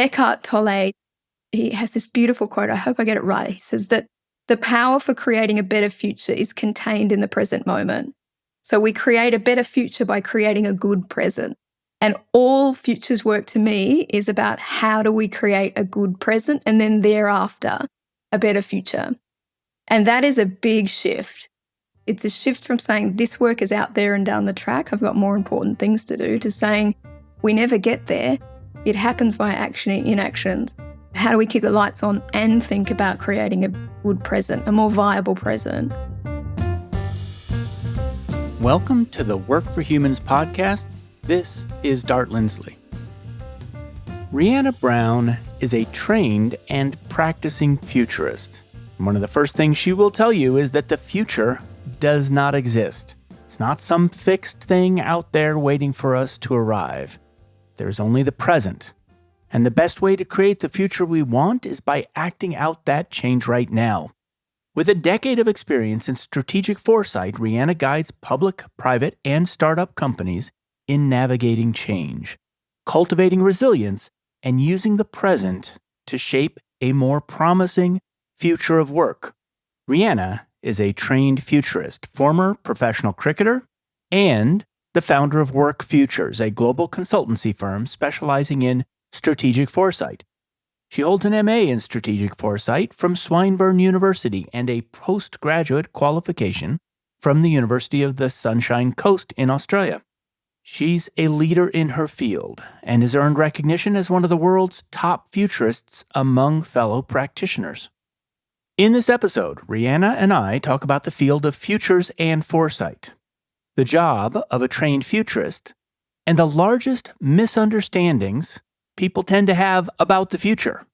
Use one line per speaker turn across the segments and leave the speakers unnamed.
Eckhart Tolle, he has this beautiful quote. I hope I get it right. He says that the power for creating a better future is contained in the present moment. So we create a better future by creating a good present. And all futures work to me is about how do we create a good present and then thereafter a better future. And that is a big shift. It's a shift from saying this work is out there and down the track, I've got more important things to do, to saying we never get there. It happens via action and inactions. How do we keep the lights on and think about creating a good present, a more viable present?
Welcome to the Work for Humans podcast. This is Dart Lindsley. Reanna Browne is a trained and practicing futurist. And one of the first things she will tell you is that the future does not exist. It's not some fixed thing out there waiting for us to arrive. There's only the present. And the best way to create the future we want is by acting out that change right now. With a decade of experience in strategic foresight, Reanna guides public, private, and startup companies in navigating change, cultivating resilience, and using the present to shape a more promising future of work. Reanna is a trained futurist, former professional cricketer, and the founder of Work Futures, a global consultancy firm specializing in strategic foresight. She holds an MA in strategic foresight from Swinburne University and a postgraduate qualification from the University of the Sunshine Coast in Australia. She's a leader in her field and has earned recognition as one of the world's top futurists among fellow practitioners. In this episode, Reanna and I talk about the field of futures and foresight, the job of a trained futurist, and the largest misunderstandings people tend to have about the future.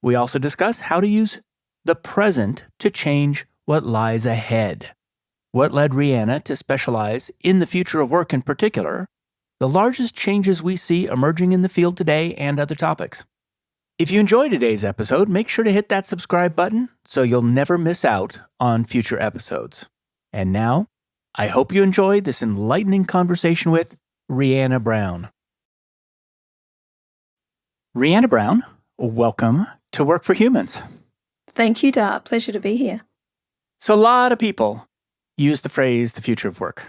We also discuss how to use the present to change what lies ahead. What led Reanna to specialize in the future of work in particular, the largest changes we see emerging in the field today, and other topics. If you enjoyed today's episode, make sure to hit that subscribe button so you'll never miss out on future episodes. And now, I hope you enjoyed this enlightening conversation with Reanna Browne. Reanna Browne, welcome to Work for Humans.
Thank you, Dart. Pleasure to be here.
So a lot of people use the phrase the future of work.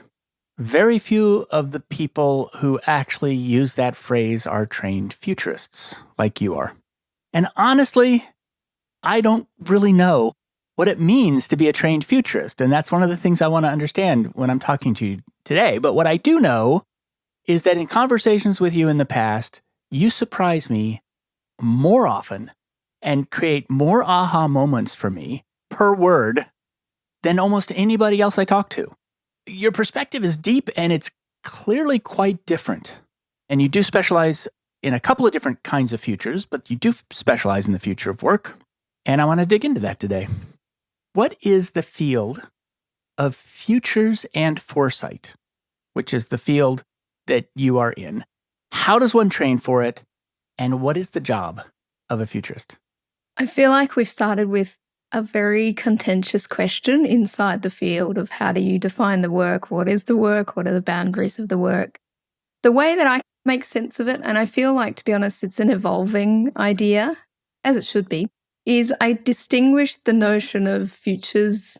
Very few of the people who actually use that phrase are trained futurists like you are. And honestly, I don't really know what it means to be a trained futurist. And that's one of the things I want to understand when I'm talking to you today. But what I do know is that in conversations with you in the past, you surprise me more often and create more aha moments for me per word than almost anybody else I talk to. Your perspective is deep and it's clearly quite different. And you do specialize in a couple of different kinds of futures, but you do specialize in the future of work. And I want to dig into that today. What is the field of futures and foresight, which is the field that you are in? How does one train for it? And what is the job of a futurist?
I feel like we've started with a very contentious question inside the field of how do you define the work? What is the work? What are the boundaries of the work? The way that I make sense of it, and I feel like, to be honest, it's an evolving idea, as it should be, is I distinguish the notion of futures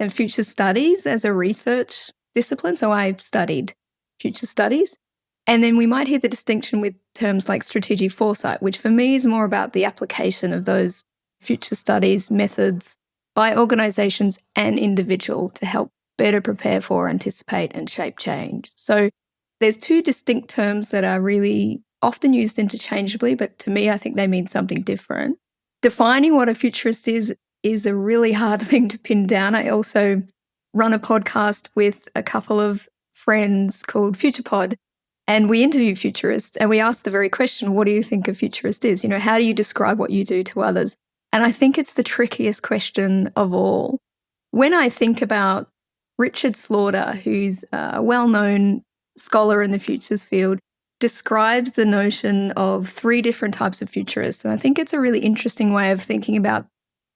and future studies as a research discipline. So I studied future studies. And then we might hear the distinction with terms like strategic foresight, which for me is more about the application of those future studies methods by organizations and individual to help better prepare for, anticipate, and shape change. So there's two distinct terms that are really often used interchangeably, but to me, I think they mean something different. Defining what a futurist is a really hard thing to pin down. I also run a podcast with a couple of friends called FuturePod, and we interview futurists and we ask the very question, what do you think a futurist is? You know, how do you describe what you do to others? And I think it's the trickiest question of all. When I think about Richard Slaughter, who's a well-known scholar in the futures field, describes the notion of three different types of futurists. And I think it's a really interesting way of thinking about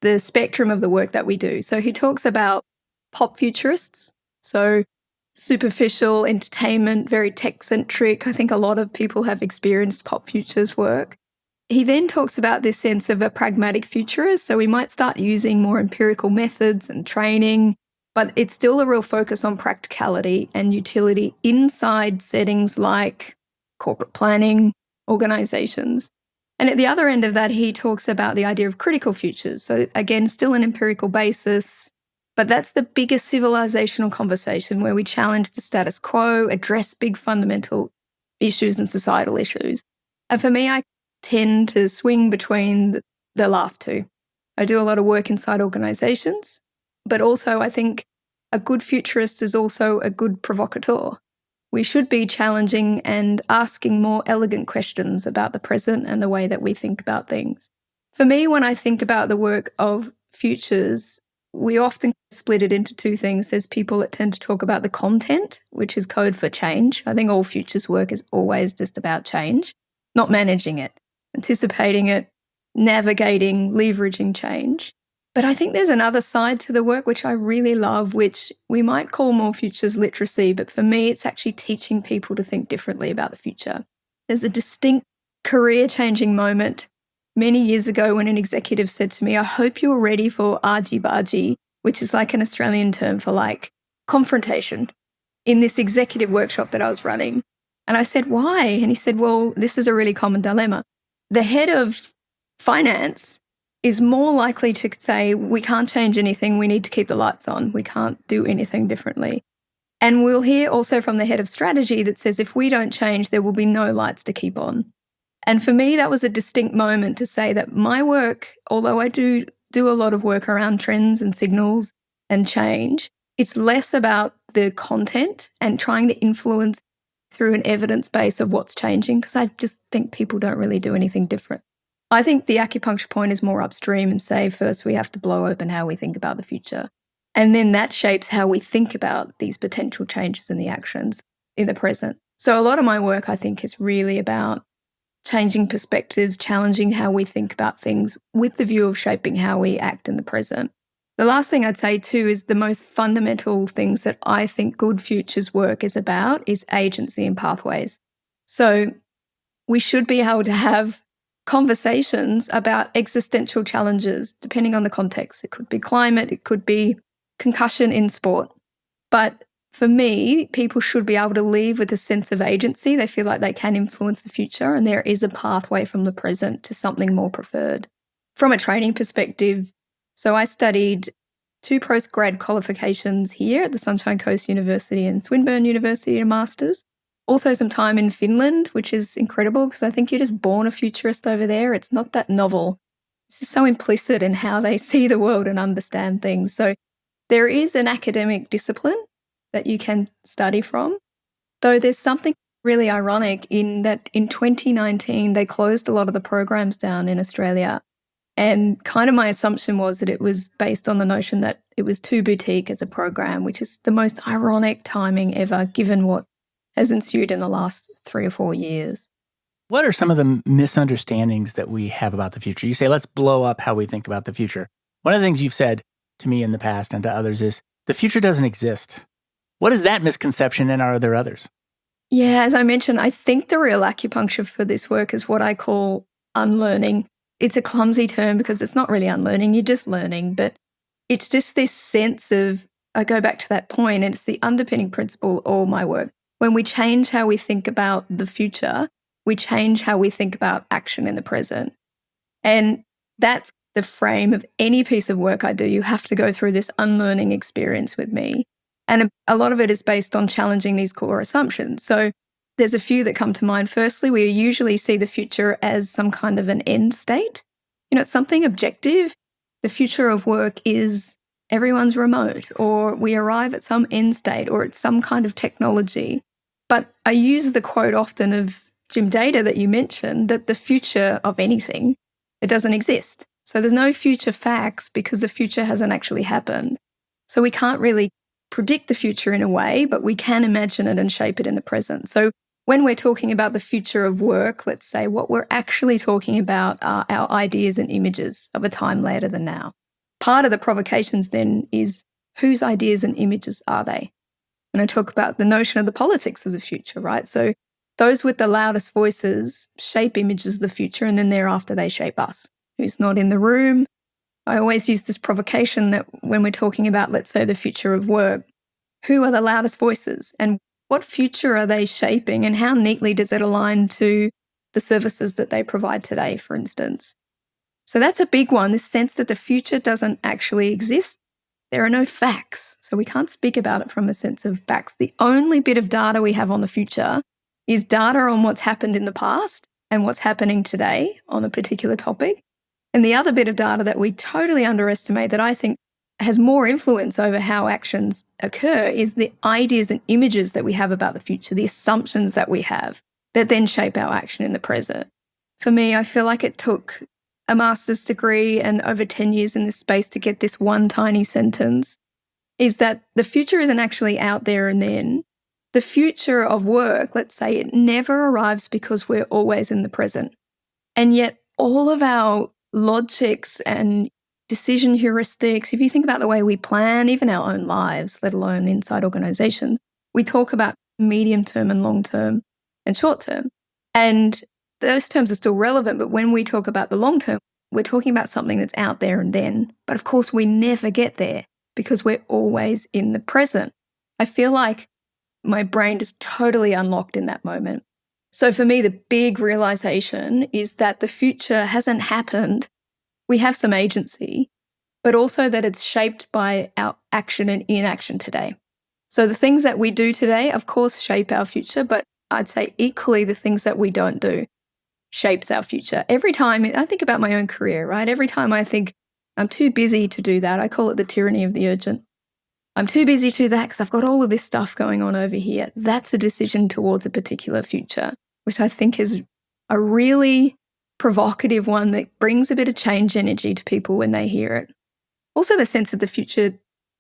the spectrum of the work that we do. So he talks about pop futurists, so superficial entertainment, very tech-centric. I think a lot of people have experienced pop futures work. he then talks about this sense of a pragmatic futurist. So we might start using more empirical methods and training, but it's still a real focus on practicality and utility inside settings like corporate planning, organizations. And at the other end of that, he talks about the idea of critical futures. So again, still an empirical basis, but that's the bigger civilizational conversation where we challenge the status quo, address big fundamental issues and societal issues. And for me, I tend to swing between the last two. I do a lot of work inside organizations, but also I think a good futurist is also a good provocateur. We should be challenging and asking more elegant questions about the present and the way that we think about things. For me, when I think about the work of futures, we often split it into two things. There's people that tend to talk about the content, which is code for change. I think all futures work is always just about change, not managing it, anticipating it, navigating, leveraging change. But I think there's another side to the work which I really love, which we might call more futures literacy, but for me, it's actually teaching people to think differently about the future. There's a distinct career-changing moment many years ago when an executive said to me, I hope you're ready for argy-bargy, which is like an Australian term for like confrontation, in this executive workshop that I was running. And I said, why? And he said, well, this is a really common dilemma. The head of finance is more likely to say, we can't change anything, we need to keep the lights on, we can't do anything differently. And we'll hear also from the head of strategy that says, if we don't change, there will be no lights to keep on. And for me, that was a distinct moment to say that my work, although I do a lot of work around trends and signals and change, it's less about the content and trying to influence through an evidence base of what's changing, because I just think people don't really do anything different. I think the acupuncture point is more upstream and say, first we have to blow open how we think about the future. And then that shapes how we think about these potential changes in the actions in the present. So a lot of my work, I think, is really about changing perspectives, challenging how we think about things with the view of shaping how we act in the present. The last thing I'd say too is the most fundamental things that I think good futures work is about is agency and pathways. So we should be able to have conversations about existential challenges, depending on the context. It could be climate, it could be concussion in sport. But for me, people should be able to leave with a sense of agency. They feel like they can influence the future and there is a pathway from the present to something more preferred. From a training perspective, so I studied 2 postgrad qualifications here at the Sunshine Coast University and Swinburne University, a master's. Also some time in Finland, which is incredible because I think you're just born a futurist over there. It's not that novel. It's just so implicit in how they see the world and understand things. So there is an academic discipline that you can study from, though there's something really ironic in that in 2019, they closed a lot of the programs down in Australia. And kind of my assumption was that it was based on the notion that it was too boutique as a program, which is the most ironic timing ever, given what has ensued in the last 3 or 4 years.
What are some of the misunderstandings that we have about the future? You say, let's blow up how we think about the future. One of the things you've said to me in the past and to others is the future doesn't exist. What is that misconception, and are there others?
Yeah, as I mentioned, I think the real acupuncture for this work is what I call unlearning. It's a clumsy term because it's not really unlearning, you're just learning, but it's just this sense of, I go back to that point, and it's the underpinning principle of all my work. When we change how we think about the future, we change how we think about action in the present. And that's the frame of any piece of work I do. You have to go through this unlearning experience with me. And a lot of it is based on challenging these core assumptions. So there's a few that come to mind. Firstly, we usually see the future as some kind of an end state. It's something objective. The future of work is everyone's remote, or we arrive at some end state, or it's some kind of technology. But I use the quote often of Jim Data that you mentioned, that the future of anything, it doesn't exist. So there's no future facts because the future hasn't actually happened. So we can't really predict the future in a way, but we can imagine it and shape it in the present. So when we're talking about the future of work, let's say what we're actually talking about are our ideas and images of a time later than now. Part of the provocations then is whose ideas and images are they? And I talk about the notion of the politics of the future, right? So those with the loudest voices shape images of the future, and then thereafter they shape us. Who's not in the room? I always use this provocation that when we're talking about, let's say, the future of work, who are the loudest voices and what future are they shaping, and how neatly does it align to the services that they provide today, for instance? So that's a big one, this sense that the future doesn't actually exist. There are no facts, so we can't speak about it from a sense of facts. The only bit of data we have on the future is data on what's happened in the past and what's happening today on a particular topic. And the other bit of data that we totally underestimate that I think has more influence over how actions occur is the ideas and images that we have about the future, the assumptions that we have that then shape our action in the present. For me, I feel like it took a master's degree and over 10 years in this space to get this one tiny sentence, is that the future isn't actually out there and then. The future of work, let's say, it never arrives because we're always in the present. And yet all of our logics and decision heuristics, if you think about the way we plan, even our own lives, let alone inside organizations, we talk about medium term and long term and short term. And those terms are still relevant, but when we talk about the long term, we're talking about something that's out there and then. But of course, we never get there because we're always in the present. I feel like my brain is totally unlocked in that moment. So for me, the big realization is that the future hasn't happened. We have some agency, but also that it's shaped by our action and inaction today. So the things that we do today, of course, shape our future, but I'd say equally the things that we don't do shapes our future. Every time I think about my own career, right? Every time I think I'm too busy to do that, I call it the tyranny of the urgent. I'm too busy to do that because I've got all of this stuff going on over here. That's a decision towards a particular future, which I think is a really provocative one that brings a bit of change energy to people when they hear it. Also, the sense that the future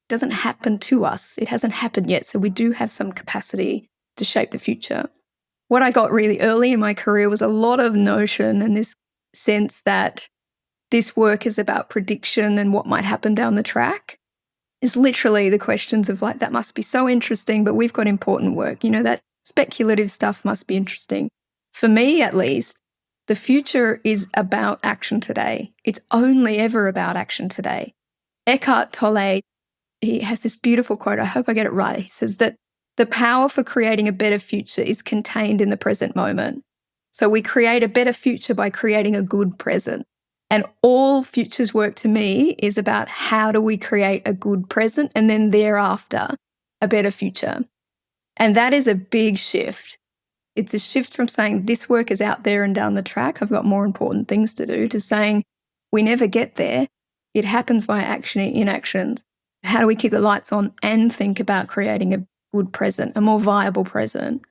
doesn't happen to us. It hasn't happened yet, so we do have some capacity to shape the future. What I got really early in my career was a lot of notion and this sense that this work is about prediction and what might happen down the track. Is literally the questions of like, that must be so interesting, but we've got important work. That speculative stuff must be interesting. For me, at least, the future is about action today. It's only ever about action today. Eckhart Tolle, he has this beautiful quote. I hope I get it right. He says that the power for creating a better future is contained in the present moment. So we create a better future by creating a good present. And all futures work to me is about how do we create a good present and then thereafter a better future. And that is a big shift. It's a shift from saying this work is out there and down the track, I've got more important things to do, to saying we never get there. It happens via action and inactions. How do we keep the lights on and think about creating a good present, a more viable present?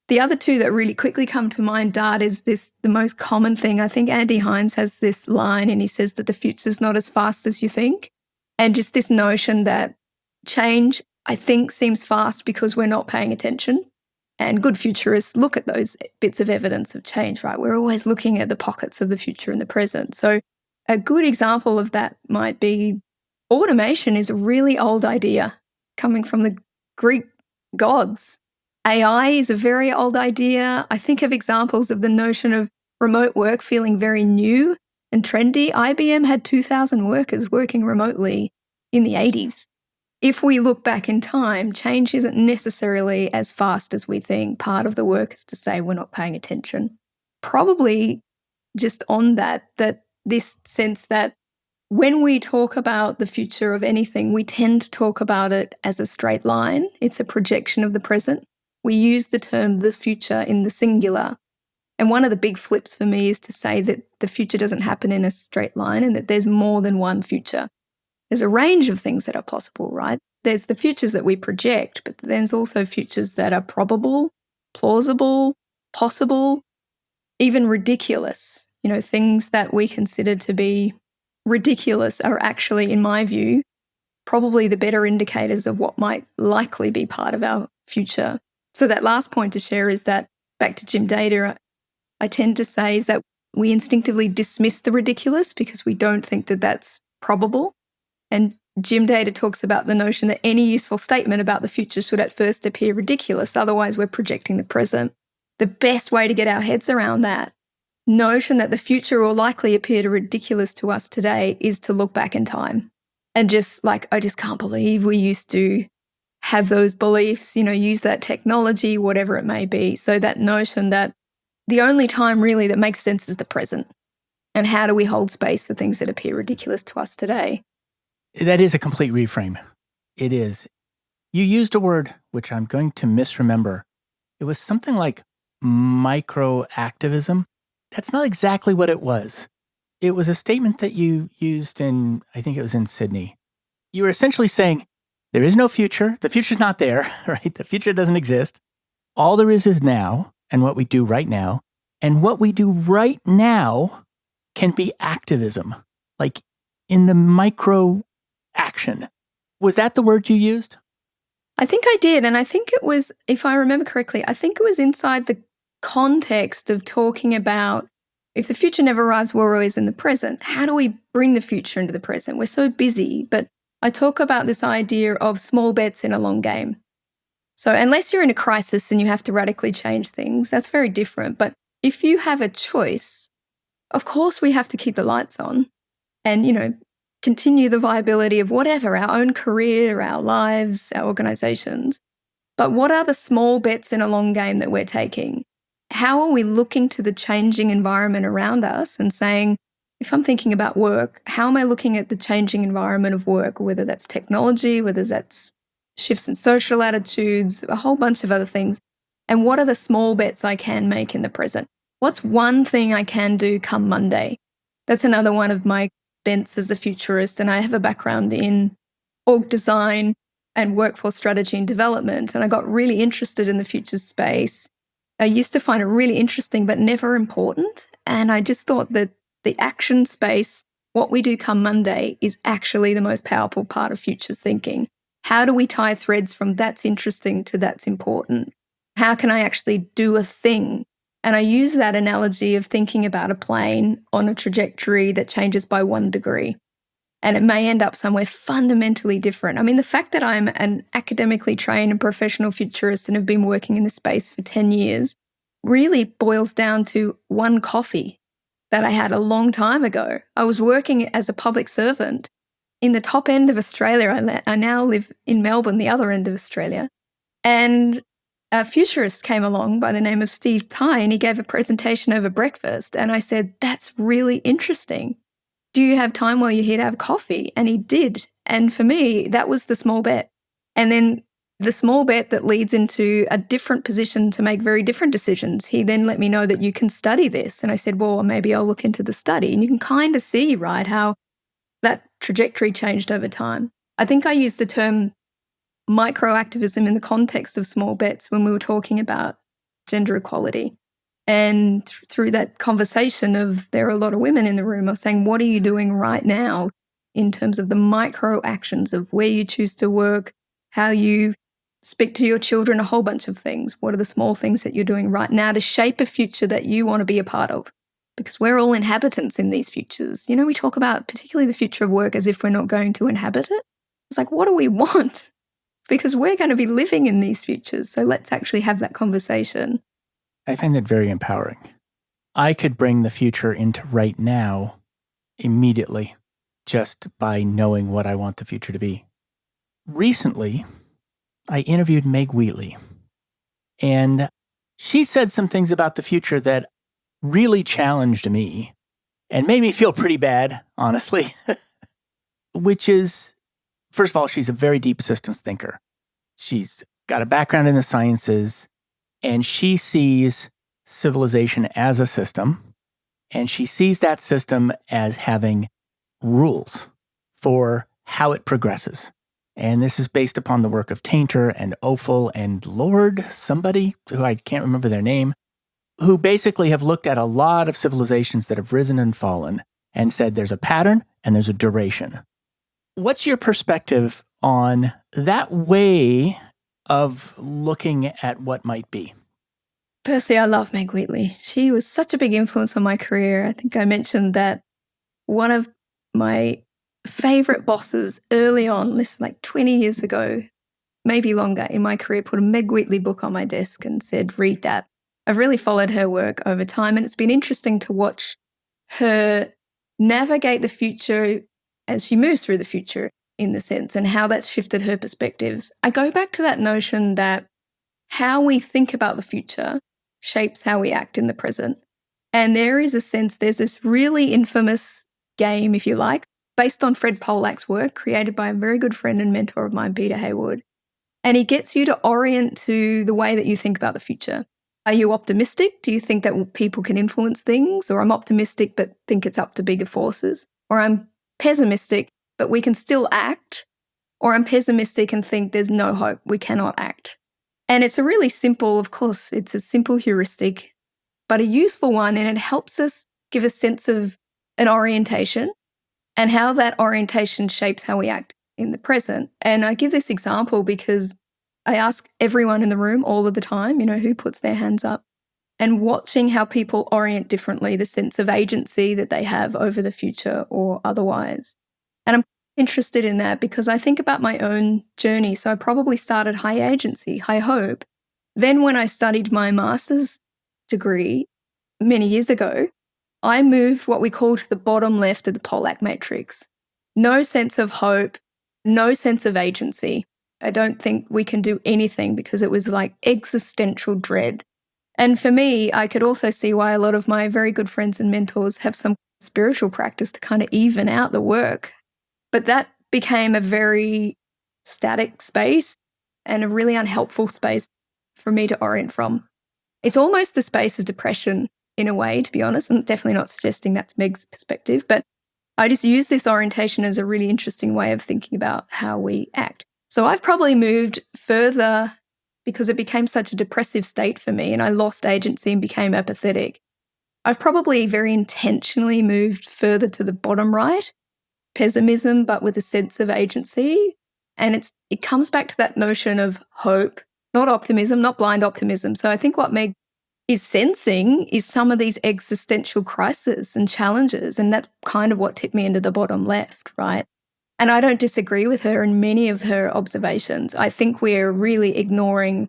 The other two that really quickly come to mind, Dart, is the most common thing. I think Andy Hines has this line and he says that the future's not as fast as you think. And just this notion that change, I think, seems fast because we're not paying attention. And good futurists look at those bits of evidence of change, right? We're always looking at the pockets of the future in the present. So a good example of that might be automation is a really old idea coming from the Greek gods. AI is a very old idea. I think of examples of the notion of remote work feeling very new and trendy. IBM had 2,000 workers working remotely in the 80s. If we look back in time, change isn't necessarily as fast as we think. Part of the work is to say we're not paying attention. Probably just on that this sense that when we talk about the future of anything, we tend to talk about it as a straight line. It's a projection of the present. We use the term the future in the singular. And one of the big flips for me is to say that the future doesn't happen in a straight line and that there's more than one future. There's a range of things that are possible, right? There's the futures that we project, but there's also futures that are probable, plausible, possible, even ridiculous. Things that we consider to be ridiculous are actually, in my view, probably the better indicators of what might likely be part of our future. So that last point to share is that, back to Jim Data, I tend to say is that we instinctively dismiss the ridiculous because we don't think that that's probable. And Jim Data talks about the notion that any useful statement about the future should at first appear ridiculous, otherwise we're projecting the present. the best way to get our heads around that notion that the future will likely appear ridiculous to us today is to look back in time and just like, I just can't believe we used to have those beliefs, use that technology, whatever it may be. So that notion that the only time really that makes sense is the present. And how do we hold space for things that appear ridiculous to us today?
That is a complete reframe. It is. You used a word which I'm going to misremember. It was something like microactivism. That's not exactly what it was. It was a statement that you used I think it was in Sydney. You were essentially saying, there is no future. The future's not there, right? The future doesn't exist. All there is now and what we do right now. And what we do right now can be activism, like in the micro action. Was that the word you used?
I think I did. And I think it was, if I remember correctly, I think it was inside the context of talking about if the future never arrives, we're always in the present. How do we bring the future into the present? We're so busy. But I talk about this idea of small bets in a long game. So unless you're in a crisis and you have to radically change things, that's very different. But if you have a choice, of course we have to keep the lights on and, continue the viability of whatever, our own career, our lives, our organizations. But what are the small bets in a long game that we're taking? How are we looking to the changing environment around us and saying, if I'm thinking about work, how am I looking at the changing environment of work, whether that's technology, whether that's shifts in social attitudes, a whole bunch of other things. And what are the small bets I can make in the present? What's one thing I can do come Monday? That's another one of my bents as a futurist. And I have a background in org design and workforce strategy and development. And I got really interested in the future space. I used to find it really interesting, but never important. And I just thought that the action space, what we do come Monday, is actually the most powerful part of futures thinking. How do we tie threads from that's interesting to that's important? How can I actually do a thing? And I use that analogy of thinking about a plane on a trajectory that changes by 1 degree. And it may end up somewhere fundamentally different. I mean, the fact that I'm an academically trained and professional futurist and have been working in this space for 10 years really boils down to one coffee that I had a long time ago. I was working as a public servant in the top end of Australia. I now live in Melbourne, the other end of Australia. And a futurist came along by the name of Steve Ty, and he gave a presentation over breakfast. And I said, that's really interesting. Do you have time while you're here to have coffee? And he did. And for me, that was the small bet. And then the small bet that leads into a different position to make very different decisions. He then let me know that you can study this. And I said, well, maybe I'll look into the study. And you can kind of see, right, how that trajectory changed over time. I think I used the term microactivism in the context of small bets when we were talking about gender equality. And through that conversation of there are a lot of women in the room, I was saying, what are you doing right now in terms of the micro actions of where you choose to work, how you speak to your children, a whole bunch of things. What are the small things that you're doing right now to shape a future that you want to be a part of? Because we're all inhabitants in these futures. We talk about particularly the future of work as if we're not going to inhabit it. It's like, what do we want? Because we're going to be living in these futures. So let's actually have that conversation.
I find that very empowering. I could bring the future into right now immediately just by knowing what I want the future to be. Recently, I interviewed Meg Wheatley, and she said some things about the future that really challenged me and made me feel pretty bad, honestly, which is, first of all, she's a very deep systems thinker. She's got a background in the sciences, and she sees civilization as a system, and she sees that system as having rules for how it progresses. And this is based upon the work of Tainter and Ophel and Lord, somebody who I can't remember their name, who basically have looked at a lot of civilizations that have risen and fallen and said there's a pattern and there's a duration. What's your perspective on that way of looking at what might be?
Personally, I love Meg Wheatley. She was such a big influence on my career. I think I mentioned that one of my favorite bosses early on, like 20 years ago, maybe longer in my career, put a Meg Wheatley book on my desk and said, read that. I've really followed her work over time, and it's been interesting to watch her navigate the future as she moves through the future, in the sense, and how that's shifted her perspectives. I go back to that notion that how we think about the future shapes how we act in the present. And there is a sense, there's this really infamous game, if you like, based on Fred Pollack's work, created by a very good friend and mentor of mine, Peter Haywood. And he gets you to orient to the way that you think about the future. Are you optimistic? Do you think that people can influence things? Or I'm optimistic but think it's up to bigger forces? Or I'm pessimistic but we can still act? Or I'm pessimistic and think there's no hope, we cannot act? And it's a really simple, of course, it's a simple heuristic, but a useful one, and it helps us give a sense of an orientation and how that orientation shapes how we act in the present. And I give this example because I ask everyone in the room all of the time, who puts their hands up, and watching how people orient differently, the sense of agency that they have over the future or otherwise. And I'm interested in that because I think about my own journey. So I probably started high agency, high hope. Then when I studied my master's degree many years ago, I moved what we call to the bottom left of the Pollack matrix. No sense of hope, no sense of agency. I don't think we can do anything because it was like existential dread. And for me, I could also see why a lot of my very good friends and mentors have some spiritual practice to kind of even out the work. But that became a very static space and a really unhelpful space for me to orient from. It's almost the space of depression in a way, to be honest. I'm definitely not suggesting that's Meg's perspective, but I just use this orientation as a really interesting way of thinking about how we act. So I've probably moved further because it became such a depressive state for me and I lost agency and became apathetic. I've probably very intentionally moved further to the bottom right, pessimism, but with a sense of agency. And it comes back to that notion of hope, not optimism, not blind optimism. So I think what Meg is sensing is some of these existential crises and challenges. And that's kind of what tipped me into the bottom left, right? And I don't disagree with her in many of her observations. I think we're really ignoring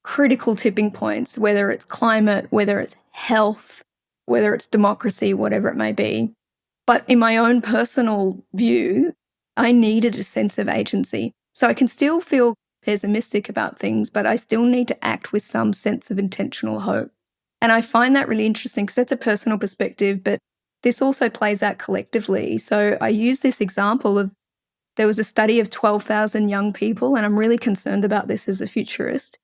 critical tipping points, whether it's climate, whether it's health, whether it's democracy, whatever it may be. But in my own personal view, I needed a sense of agency. So I can still feel pessimistic about things, but I still need to act with some sense of intentional hope. And I find that really interesting because that's a personal perspective, but this also plays out collectively. So I use this example of there was a study of 12,000 young people, and I'm really concerned about this as a futurist.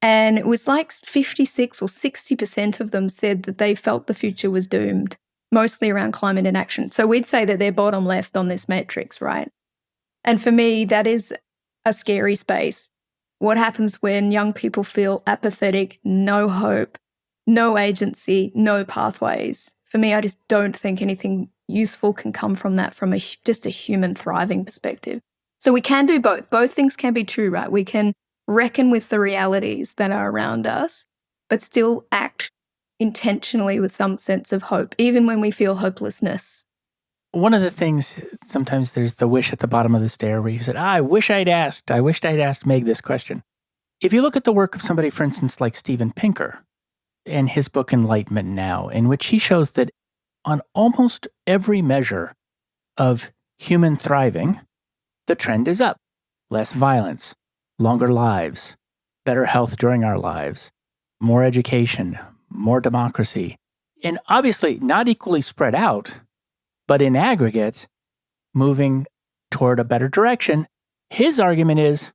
And it was like 56 or 60% of them said that they felt the future was doomed, mostly around climate inaction. So we'd say that they're bottom left on this matrix, right? And for me, that is a scary space. What happens when young people feel apathetic, no hope, no agency, no pathways? For me, I just don't think anything useful can come from that from just a human thriving perspective. So we can do both. Both things can be true, right? We can reckon with the realities that are around us, but still act intentionally with some sense of hope, even when we feel hopelessness.
One of the things, sometimes there's the wish at the bottom of the stair where you said, I wished I'd asked Meg this question. If you look at the work of somebody, for instance, like Steven Pinker and his book Enlightenment Now, in which he shows that on almost every measure of human thriving, the trend is up. Less violence, longer lives, better health during our lives, more education, more democracy, and obviously not equally spread out, but in aggregate, moving toward a better direction. His argument is,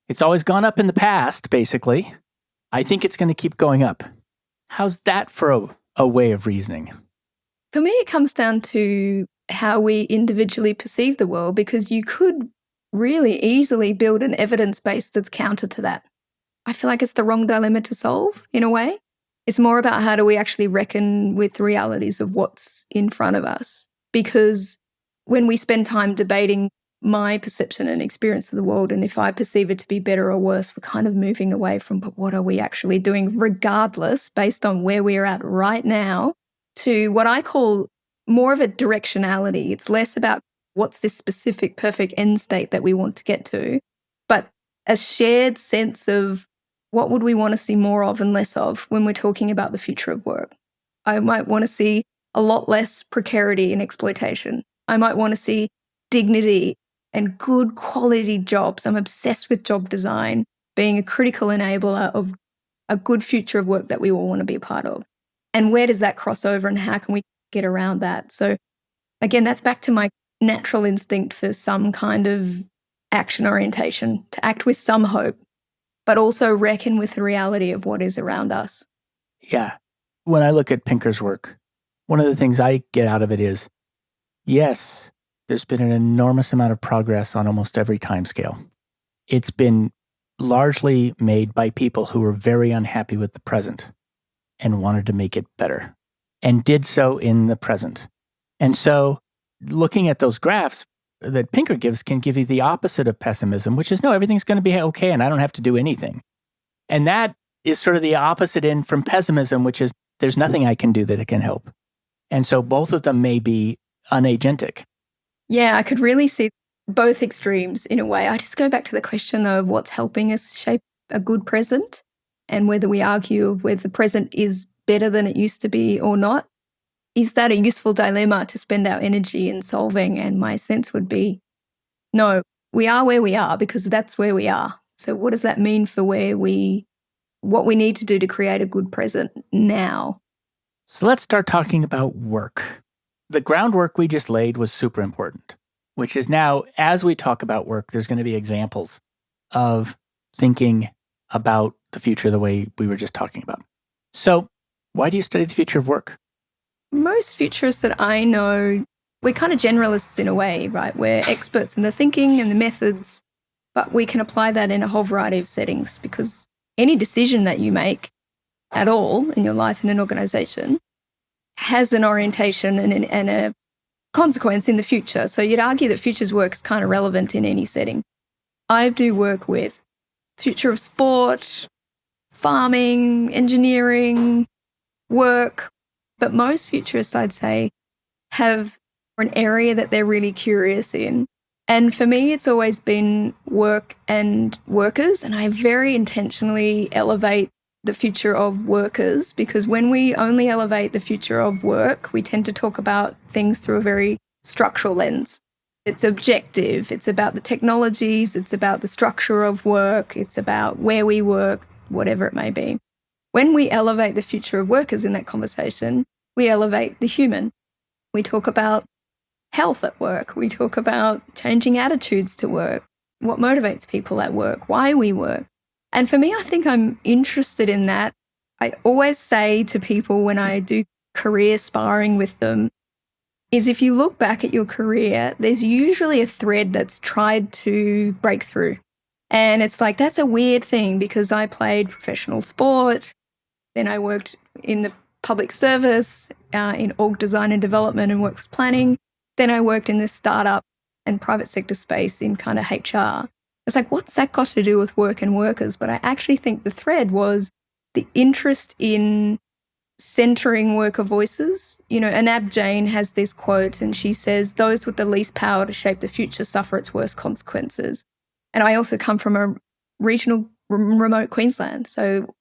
it's always gone up in the past, basically. I think it's going to keep going up. How's that for a way of reasoning?
For me, it comes down to how we individually perceive the world, because you could really easily build an evidence base that's counter to that. I feel like it's the wrong dilemma to solve, in a way. It's more about how do we actually reckon with the realities of what's in front of us. Because when we spend time debating my perception and experience of the world, and if I perceive it to be better or worse, we're kind of moving away from, but what are we actually doing regardless, based on where we're at right now, to what I call more of a directionality. It's less about what's this specific perfect end state that we want to get to, but a shared sense of What would we want to see more of and less of when we're talking about the future of work? I might want to see a lot less precarity and exploitation. I might want to see dignity and good quality jobs. I'm obsessed with job design being a critical enabler of a good future of work that we all want to be a part of. And where does that cross over and how can we get around that? So again, that's back to my natural instinct for some kind of action orientation, to act with some hope, but also reckon with the reality of what is around us.
Yeah. When I look at Pinker's work, one of the things I get out of it is, yes, there's been an enormous amount of progress on almost every timescale. It's been largely made by people who were very unhappy with the present and wanted to make it better and did so in the present. And so looking at those graphs that Pinker gives can give you the opposite of pessimism, which is, no, everything's going to be okay and I don't have to do anything. And that is sort of the opposite end from pessimism, which is there's nothing I can do that it can help. And so both of them may be unagentic.
Yeah, I could really see both extremes in a way. I just go back to the question, though, of what's helping us shape a good present and whether we argue of whether the present is better than it used to be or not. Is that a useful dilemma to spend our energy in solving? And my sense would be, no, we are where we are because that's where we are. So what does that mean for what we need to do to create a good present now?
So let's start talking about work. The groundwork we just laid was super important, which is now, as we talk about work, there's going to be examples of thinking about the future the way we were just talking about. So why do you study the future of work?
Most futurists that I know, we're kind of generalists in a way, right? We're experts in the thinking and the methods, but we can apply that in a whole variety of settings because any decision that you make at all in your life in an organization has an orientation and a consequence in the future. So you'd argue that futures work is kind of relevant in any setting. I do work with future of sport, farming, engineering, work, but most futurists, I'd say, have an area that they're really curious in. And for me, it's always been work and workers, and I very intentionally elevate the future of workers because when we only elevate the future of work, we tend to talk about things through a very structural lens. It's objective, it's about the technologies, it's about the structure of work, it's about where we work, whatever it may be. When we elevate the future of workers in that conversation, we elevate the human. We talk about health at work. We talk about changing attitudes to work, what motivates people at work, why we work. And for me, I think I'm interested in that. I always say to people when I do career sparring with them is if you look back at your career, there's usually a thread that's tried to break through. And it's like, that's a weird thing because I played professional sport, then I worked in the public service, in org design and development and workforce planning. Then I worked in this startup and private sector space in kind of HR. It's like, what's that got to do with work and workers? But I actually think the thread was the interest in centering worker voices. You know, Anab Jain has this quote and she says, those with the least power to shape the future suffer its worst consequences. And I also come from a regional remote Queensland. So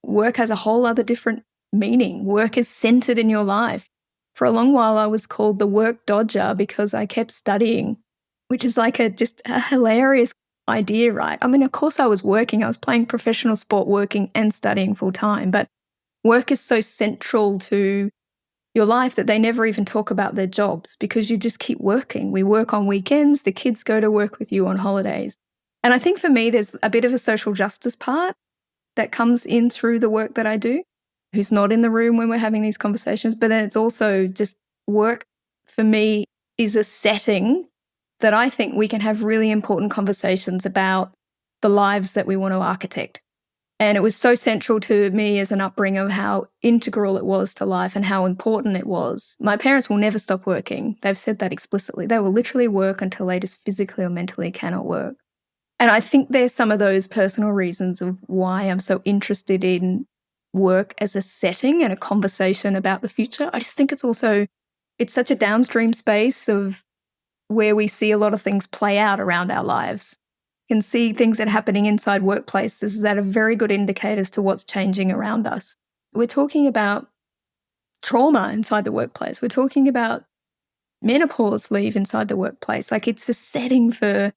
work has a whole other different meaning. Work is centered in your life. For a long while, I was called the work dodger because I kept studying, which is like just a hilarious idea, right? I mean, of course I was working. I was playing professional sport, working and studying full time. But work is so central to your life that they never even talk about their jobs because you just keep working. We work on weekends. The kids go to work with you on holidays. And I think for me, there's a bit of a social justice part that comes in through the work that I do, who's not in the room when we're having these conversations. But then it's also just work for me is a setting that I think we can have really important conversations about the lives that we want to architect. And it was so central to me as an upbringing of how integral it was to life and how important it was. My parents will never stop working. They've said that explicitly. They will literally work until they just physically or mentally cannot work. And I think there's some of those personal reasons of why I'm so interested in work as a setting and a conversation about the future. I just think it's such a downstream space of where we see a lot of things play out around our lives. can see things that are happening inside workplaces that are very good indicators to what's changing around us. We're talking about trauma inside the workplace. We're talking about menopause leave inside the workplace. Like, it's a setting for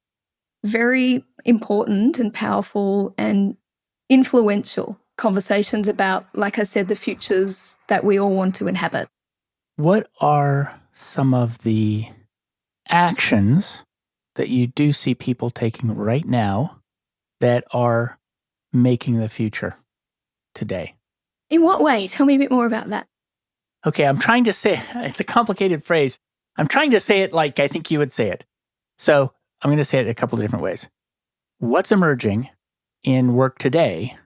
very important and powerful and influential conversations about, like I said, the futures that we all want to inhabit.
What are some of the actions that you do see people taking right now that are making the future today?
In what way? Tell me a bit more about that.
Okay, I'm trying to say, it's a complicated phrase. I'm trying to say it like I think you would say it. So I'm going to say it a couple of different ways. What's emerging in work today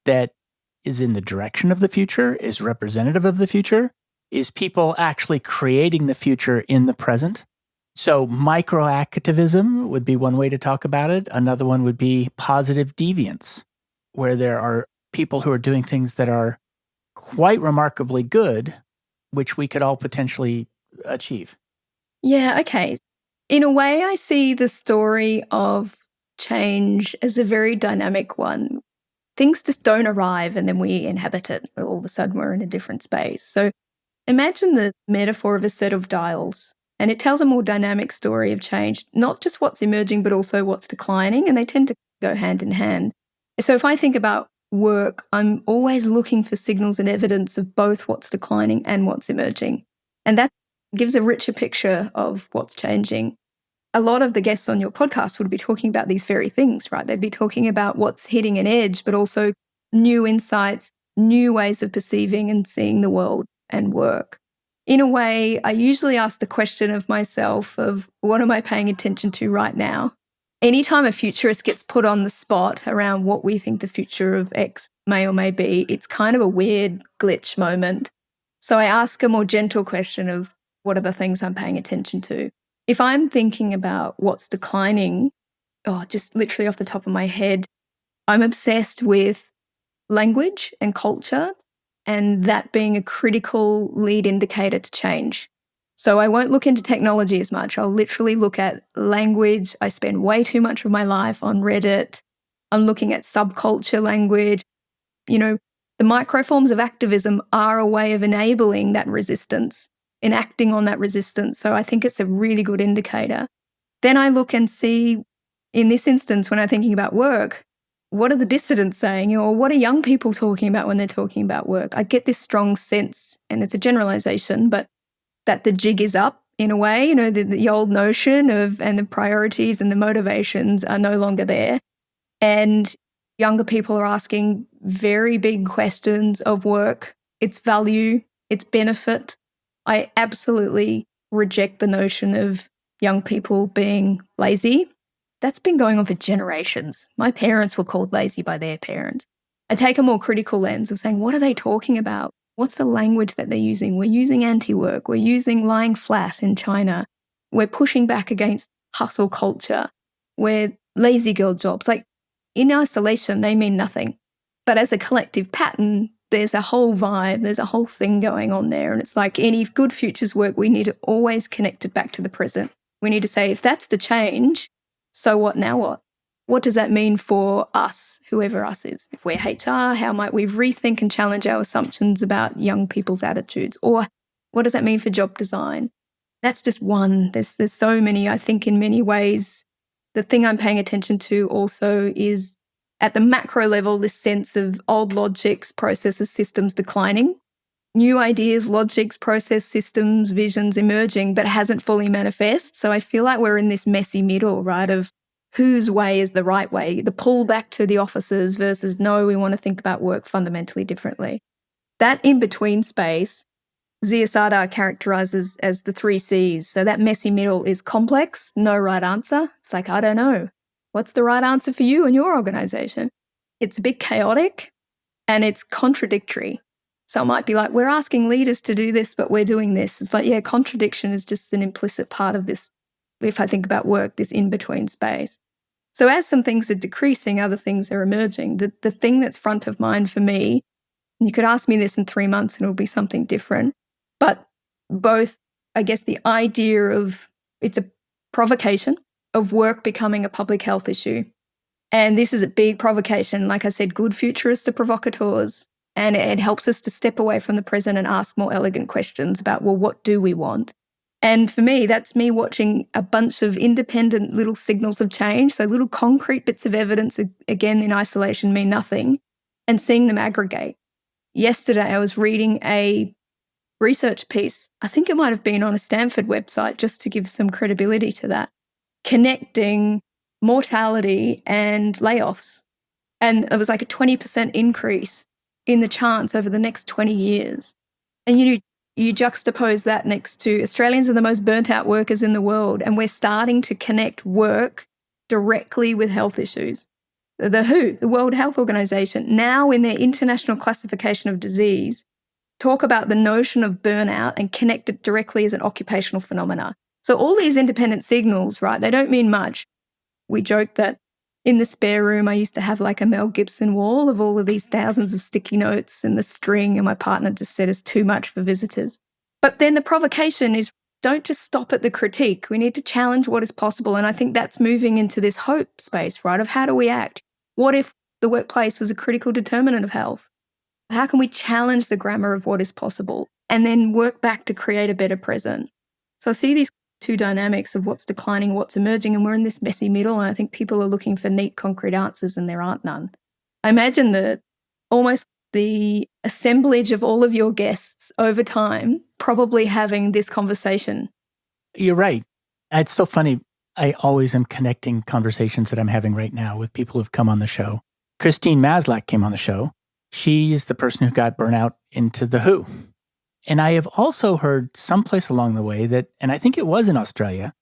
that is in the direction of the future, is representative of the future, is people actually creating the future in the present? So microactivism would be one way to talk about it. Another one would be positive deviance, where there are people who are doing things that are quite remarkably good, which we could all potentially achieve.
Yeah, okay. In a way, I see the story of change as a very dynamic one. Things just don't arrive and then we inhabit it. All of a sudden, we're in a different space. So imagine the metaphor of a set of dials, and it tells a more dynamic story of change, not just what's emerging, but also what's declining, and they tend to go hand in hand. So if I think about work, I'm always looking for signals and evidence of both what's declining and what's emerging. And that gives a richer picture of what's changing. A lot of the guests on your podcast would be talking about these very things, right? They'd be talking about what's hitting an edge, but also new insights, new ways of perceiving and seeing the world and work. In a way, I usually ask the question of myself of what am I paying attention to right now? Anytime a futurist gets put on the spot around what we think the future of X may or may be, it's kind of a weird glitch moment. So I ask a more gentle question of what are the things I'm paying attention to? If I'm thinking about what's declining, just literally off the top of my head, I'm obsessed with language and culture, and that being a critical lead indicator to change. So I won't look into technology as much. I'll literally look at language. I spend way too much of my life on Reddit. I'm looking at subculture language. The microforms of activism are a way of enabling that resistance, enacting on that resistance. So I think it's a really good indicator. Then I look and see, in this instance, when I'm thinking about work, what are the dissidents saying, or what are young people talking about when they're talking about work? I get this strong sense, and it's a generalization, but that the jig is up in a way, the old notion of, and the priorities and the motivations are no longer there. And younger people are asking very big questions of work, its value, its benefit. I absolutely reject the notion of young people being lazy. That's been going on for generations. My parents were called lazy by their parents. I take a more critical lens of saying, what are they talking about? What's the language that they're using? We're using anti-work. We're using lying flat in China. We're pushing back against hustle culture. We're lazy girl jobs. Like, in isolation, they mean nothing. But as a collective pattern, there's a whole vibe, there's a whole thing going on there. And it's like any good futures work, we need to always connect it back to the present. We need to say, if that's the change, so what now what? What does that mean for us, whoever us is? If we're HR, how might we rethink and challenge our assumptions about young people's attitudes? Or what does that mean for job design? That's just one. There's so many, I think, in many ways. The thing I'm paying attention to also is at the macro level, this sense of old logics, processes, systems declining, new ideas, logics, process systems, visions emerging, but hasn't fully manifest. So I feel like we're in this messy middle, right, of whose way is the right way, the pull back to the offices versus no, we want to think about work fundamentally differently. That in-between space, Zia Sada characterizes as the 3 C's. So that messy middle is complex, no right answer. It's like, I don't know. What's the right answer for you and your organization? It's a bit chaotic and it's contradictory. So it might be like, we're asking leaders to do this, but we're doing this. It's like, yeah, contradiction is just an implicit part of this. If I think about work, this in-between space. So as some things are decreasing, other things are emerging. The thing that's front of mind for me, and you could ask me this in 3 months and it'll be something different, but both, I guess, the idea of it's a provocation of work becoming a public health issue. And this is a big provocation. Like I said, good futurists are provocateurs. And it helps us to step away from the present and ask more elegant questions about, well, what do we want? And for me, that's me watching a bunch of independent little signals of change. So little concrete bits of evidence, again, in isolation mean nothing, and seeing them aggregate. Yesterday, I was reading a research piece. I think it might have been on a Stanford website, just to give some credibility to that, connecting mortality and layoffs. And it was like a 20% increase in the chance over the next 20 years. And you juxtapose that next to Australians are the most burnt out workers in the world, and we're starting to connect work directly with health issues. The WHO, the World Health Organization, now in their international classification of disease, talk about the notion of burnout and connect it directly as an occupational phenomena. So all these independent signals, right, they don't mean much. We joke that in the spare room, I used to have like a Mel Gibson wall of all of these thousands of sticky notes and the string, and my partner just said it's too much for visitors. But then the provocation is, don't just stop at the critique. We need to challenge what is possible. And I think that's moving into this hope space, right, of how do we act? What if the workplace was a critical determinant of health? How can we challenge the grammar of what is possible and then work back to create a better present? So I see these two dynamics of what's declining, what's emerging, and we're in this messy middle, and I think people are looking for neat, concrete answers, and there aren't none. I imagine that almost the assemblage of all of your guests over time probably having this conversation.
You're right. It's so funny. I always am connecting conversations that I'm having right now with people who've come on the show. Christine Maslach came on the show. She's the person who got burnt out into the WHO. And I have also heard someplace along the way that, and I think it was in Australia,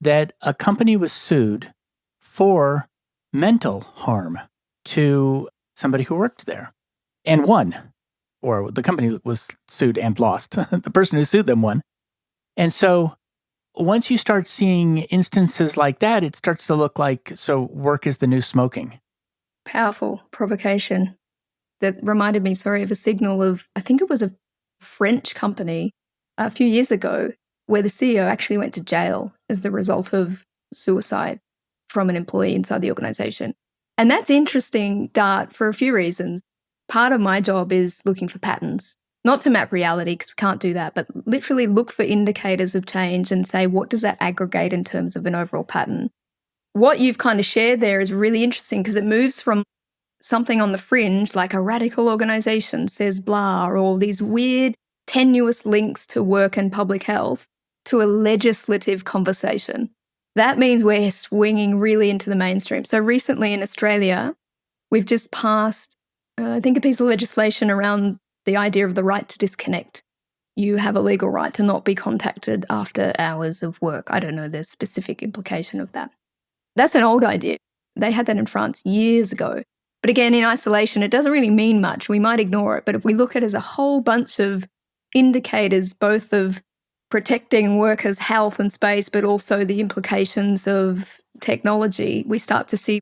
that a company was sued for mental harm to somebody who worked there and won. Or the company was sued and lost. The person who sued them won. And so once you start seeing instances like that, it starts to look like, so work is the new smoking.
Powerful provocation. That reminded me, of a signal of, I think it was a French company a few years ago where the CEO actually went to jail as the result of suicide from an employee inside the organization. And that's interesting, Dart, for a few reasons. Part of my job is looking for patterns, not to map reality because we can't do that, but literally look for indicators of change and say, what does that aggregate in terms of an overall pattern? What you've kind of shared there is really interesting because it moves from something on the fringe, like a radical organization says blah, or all these weird, tenuous links to work and public health, to a legislative conversation. That means we're swinging really into the mainstream. So recently in Australia, we've just passed, I think, a piece of legislation around the idea of the right to disconnect. You have a legal right to not be contacted after hours of work. I don't know the specific implication of that. That's an old idea. They had that in France years ago. But again, in isolation, it doesn't really mean much. We might ignore it. But if we look at it as a whole bunch of indicators, both of protecting workers' health and space, but also the implications of technology, we start to see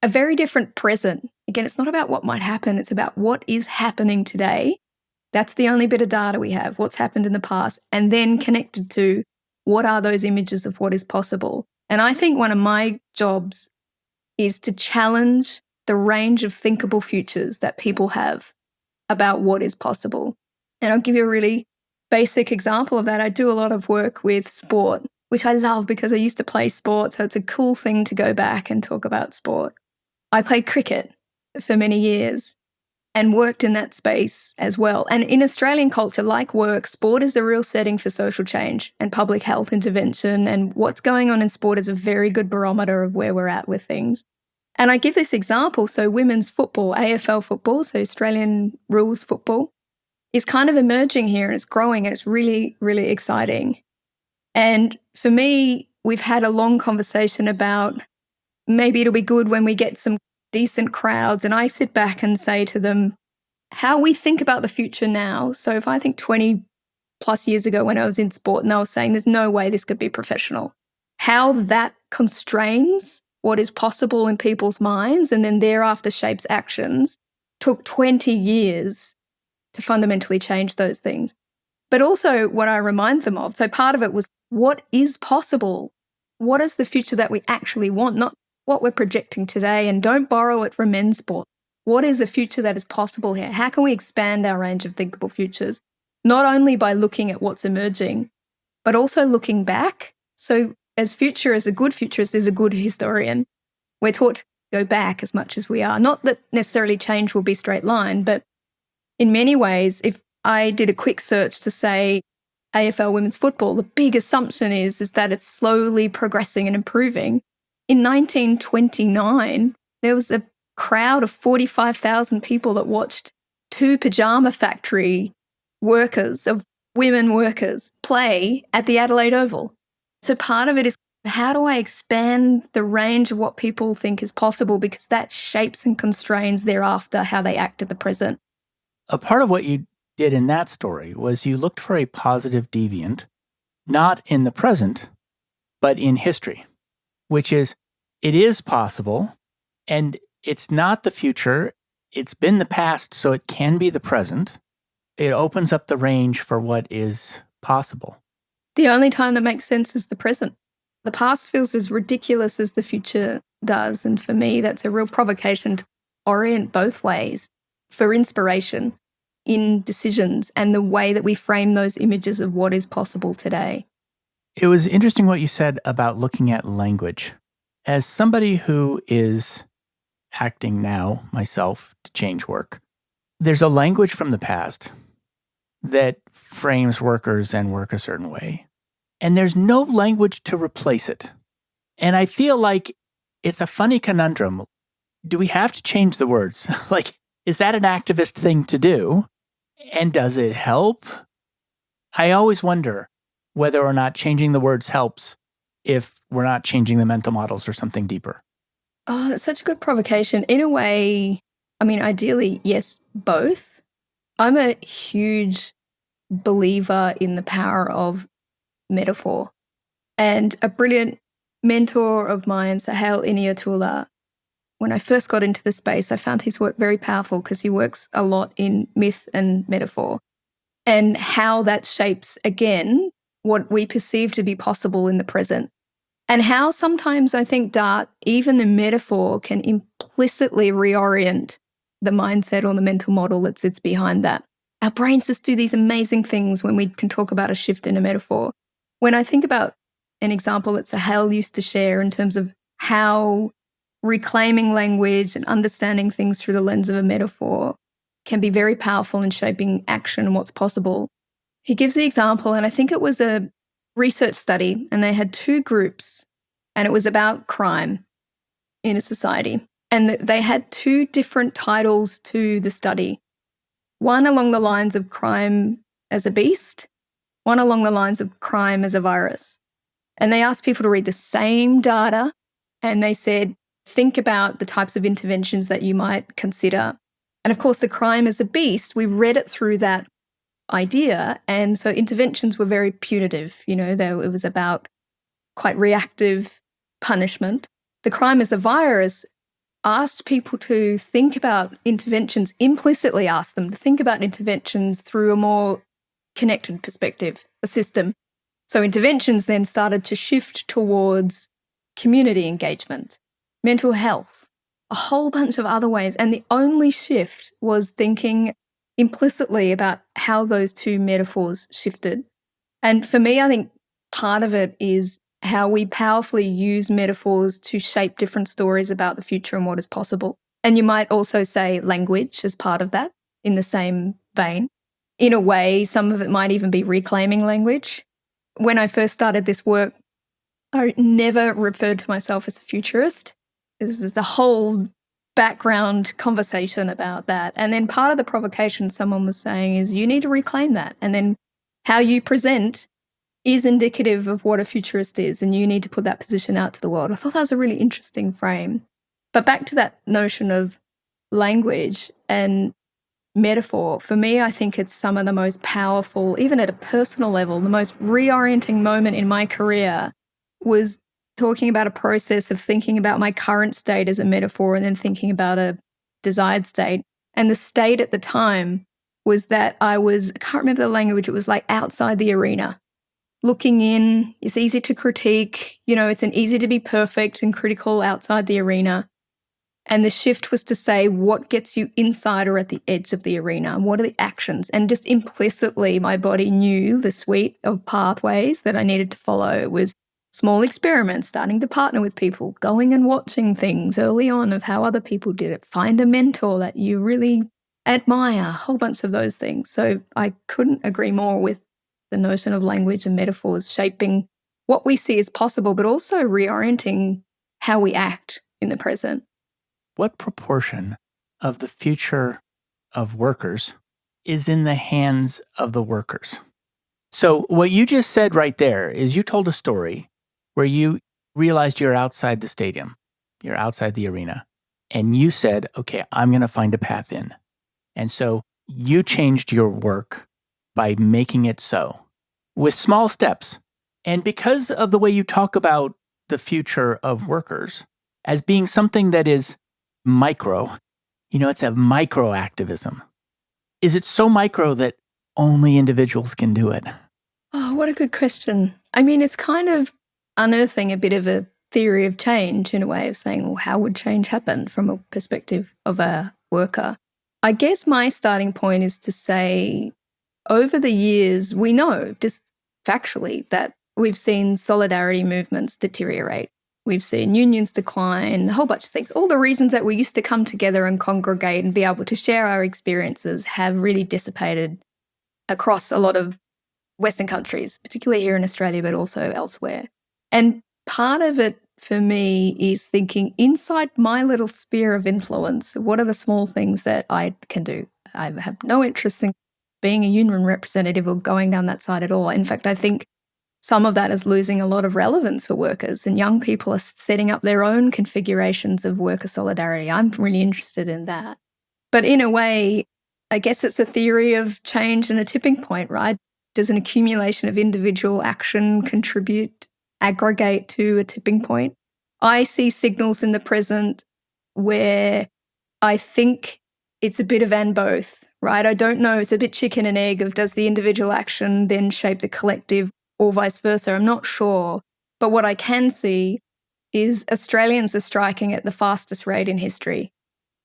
a very different present. Again, it's not about what might happen. It's about what is happening today. That's the only bit of data we have, what's happened in the past, and then connected to what are those images of what is possible. And I think one of my jobs is to challenge the range of thinkable futures that people have about what is possible. And I'll give you a really basic example of that. I do a lot of work with sport, which I love because I used to play sport, so it's a cool thing to go back and talk about sport. I played cricket for many years and worked in that space as well. And in Australian culture, like work, sport is the real setting for social change and public health intervention, and what's going on in sport is a very good barometer of where we're at with things. And I give this example, so women's football, AFL football, so Australian rules football, is kind of emerging here and it's growing and it's really, really exciting. And for me, we've had a long conversation about maybe it'll be good when we get some decent crowds. And I sit back and say to them, how we think about the future now. So if I think 20 plus years ago when I was in sport and I was saying there's no way this could be professional, how that constrains what is possible in people's minds and then thereafter shapes actions took 20 years to fundamentally change those things. But also what I remind them of, so part of it was what is possible? What is the future that we actually want? Not what we're projecting today and don't borrow it from men's sport. What is a future that is possible here? How can we expand our range of thinkable futures? Not only by looking at what's emerging, but also looking back. So as a good futurist is a good historian. We're taught to go back as much as we are. Not that necessarily change will be straight line, but in many ways, if I did a quick search to say AFL women's football, the big assumption is that it's slowly progressing and improving. In 1929, there was a crowd of 45,000 people that watched two pajama factory workers, of women workers, play at the Adelaide Oval. So part of it is, how do I expand the range of what people think is possible? Because that shapes and constrains thereafter how they act at the present.
A part of what you did in that story was you looked for a positive deviant, not in the present, but in history, which is, it is possible, and it's not the future. It's been the past, so it can be the present. It opens up the range for what is possible.
The only time that makes sense is the present. The past feels as ridiculous as the future does. And for me, that's a real provocation to orient both ways for inspiration in decisions and the way that we frame those images of what is possible today.
It was interesting what you said about looking at language. As somebody who is acting now myself to change work, there's a language from the past that frames workers and work a certain way. And there's no language to replace it. And I feel like it's a funny conundrum. Do we have to change the words? Like, is that an activist thing to do? And does it help? I always wonder whether or not changing the words helps if we're not changing the mental models or something deeper.
Oh, that's such a good provocation. In a way, I mean, ideally, yes, both. I'm a huge believer in the power of metaphor. And a brilliant mentor of mine, Sahel Iniatullah, when I first got into the space, I found his work very powerful because he works a lot in myth and metaphor and how that shapes, again, what we perceive to be possible in the present. And how sometimes I think Dart, even the metaphor, can implicitly reorient the mindset or the mental model that sits behind that. Our brains just do these amazing things when we can talk about a shift in a metaphor. When I think about an example that Sahel used to share in terms of how reclaiming language and understanding things through the lens of a metaphor can be very powerful in shaping action and what's possible. He gives the example, and I think it was a research study, and they had two groups, and it was about crime in a society. And they had two different titles to the study. One along the lines of crime as a beast, one along the lines of crime as a virus. And they asked people to read the same data, and they said, think about the types of interventions that you might consider. And of course, the crime as a beast, we read it through that idea. And so interventions were very punitive. You know, it was about quite reactive punishment. The crime as a virus asked people to think about interventions, implicitly asked them to think about interventions through a more connected perspective, a system. So interventions then started to shift towards community engagement, mental health, a whole bunch of other ways. And the only shift was thinking implicitly about how those two metaphors shifted. And for me, I think part of it is how we powerfully use metaphors to shape different stories about the future and what is possible. And you might also say language as part of that in the same vein. In a way, some of it might even be reclaiming language. When I first started this work, I never referred to myself as a futurist. There's a whole background conversation about that. And then part of the provocation someone was saying is you need to reclaim that. And then how you present is indicative of what a futurist is, and you need to put that position out to the world. I thought that was a really interesting frame. But back to that notion of language and metaphor, for me, I think it's some of the most powerful, even at a personal level, the most reorienting moment in my career was talking about a process of thinking about my current state as a metaphor and then thinking about a desired state. And the state at the time was that I can't remember the language, it was like outside the arena. looking in. It's easy to critique. It's easy to be perfect and critical outside the arena. And the shift was to say, what gets you inside or at the edge of the arena? What are the actions? And just implicitly, my body knew the suite of pathways that I needed to follow. It was small experiments, starting to partner with people, going and watching things early on of how other people did it, find a mentor that you really admire, a whole bunch of those things. So I couldn't agree more with the notion of language and metaphors shaping what we see as possible, but also reorienting how we act in the present.
What proportion of the future of workers is in the hands of the workers? So what you just said right there is you told a story where you realized you're outside the stadium, you're outside the arena, and you said, okay, I'm going to find a path in. And so you changed your work by making it so with small steps. And because of the way you talk about the future of workers as being something that is micro, it's a micro activism. Is it so micro that only individuals can do it?
Oh, what a good question. I mean, it's kind of unearthing a bit of a theory of change in a way of saying, well, how would change happen from a perspective of a worker? I guess my starting point is to say, over the years, we know just factually that we've seen solidarity movements deteriorate. We've seen unions decline, a whole bunch of things. All the reasons that we used to come together and congregate and be able to share our experiences have really dissipated across a lot of Western countries, particularly here in Australia, but also elsewhere. And part of it for me is thinking inside my little sphere of influence, what are the small things that I can do? I have no interest in being a union representative or going down that side at all. In fact, I think some of that is losing a lot of relevance for workers, and young people are setting up their own configurations of worker solidarity. I'm really interested in that. But in a way, I guess it's a theory of change and a tipping point, right? Does an accumulation of individual action contribute, aggregate to a tipping point? I see signals in the present where I think it's a bit of and both, right? I don't know. It's a bit chicken and egg of does the individual action then shape the collective or vice versa? I'm not sure. But what I can see is Australians are striking at the fastest rate in history.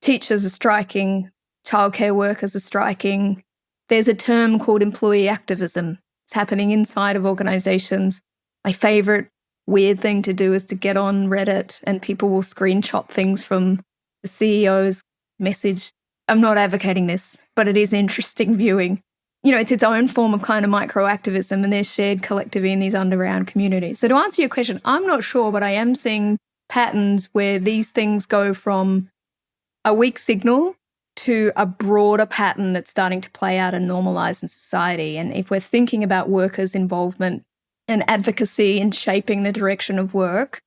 Teachers are striking, childcare workers are striking. There's a term called employee activism. It's happening inside of organizations. My favorite weird thing to do is to get on Reddit and people will screenshot things from the CEO's message. I'm not advocating this, but it is interesting viewing. It's its own form of kind of micro-activism, and there's shared collectively in these underground communities. So to answer your question, I'm not sure, but I am seeing patterns where these things go from a weak signal to a broader pattern that's starting to play out and normalize in society. And if we're thinking about workers' involvement and advocacy in shaping the direction of work,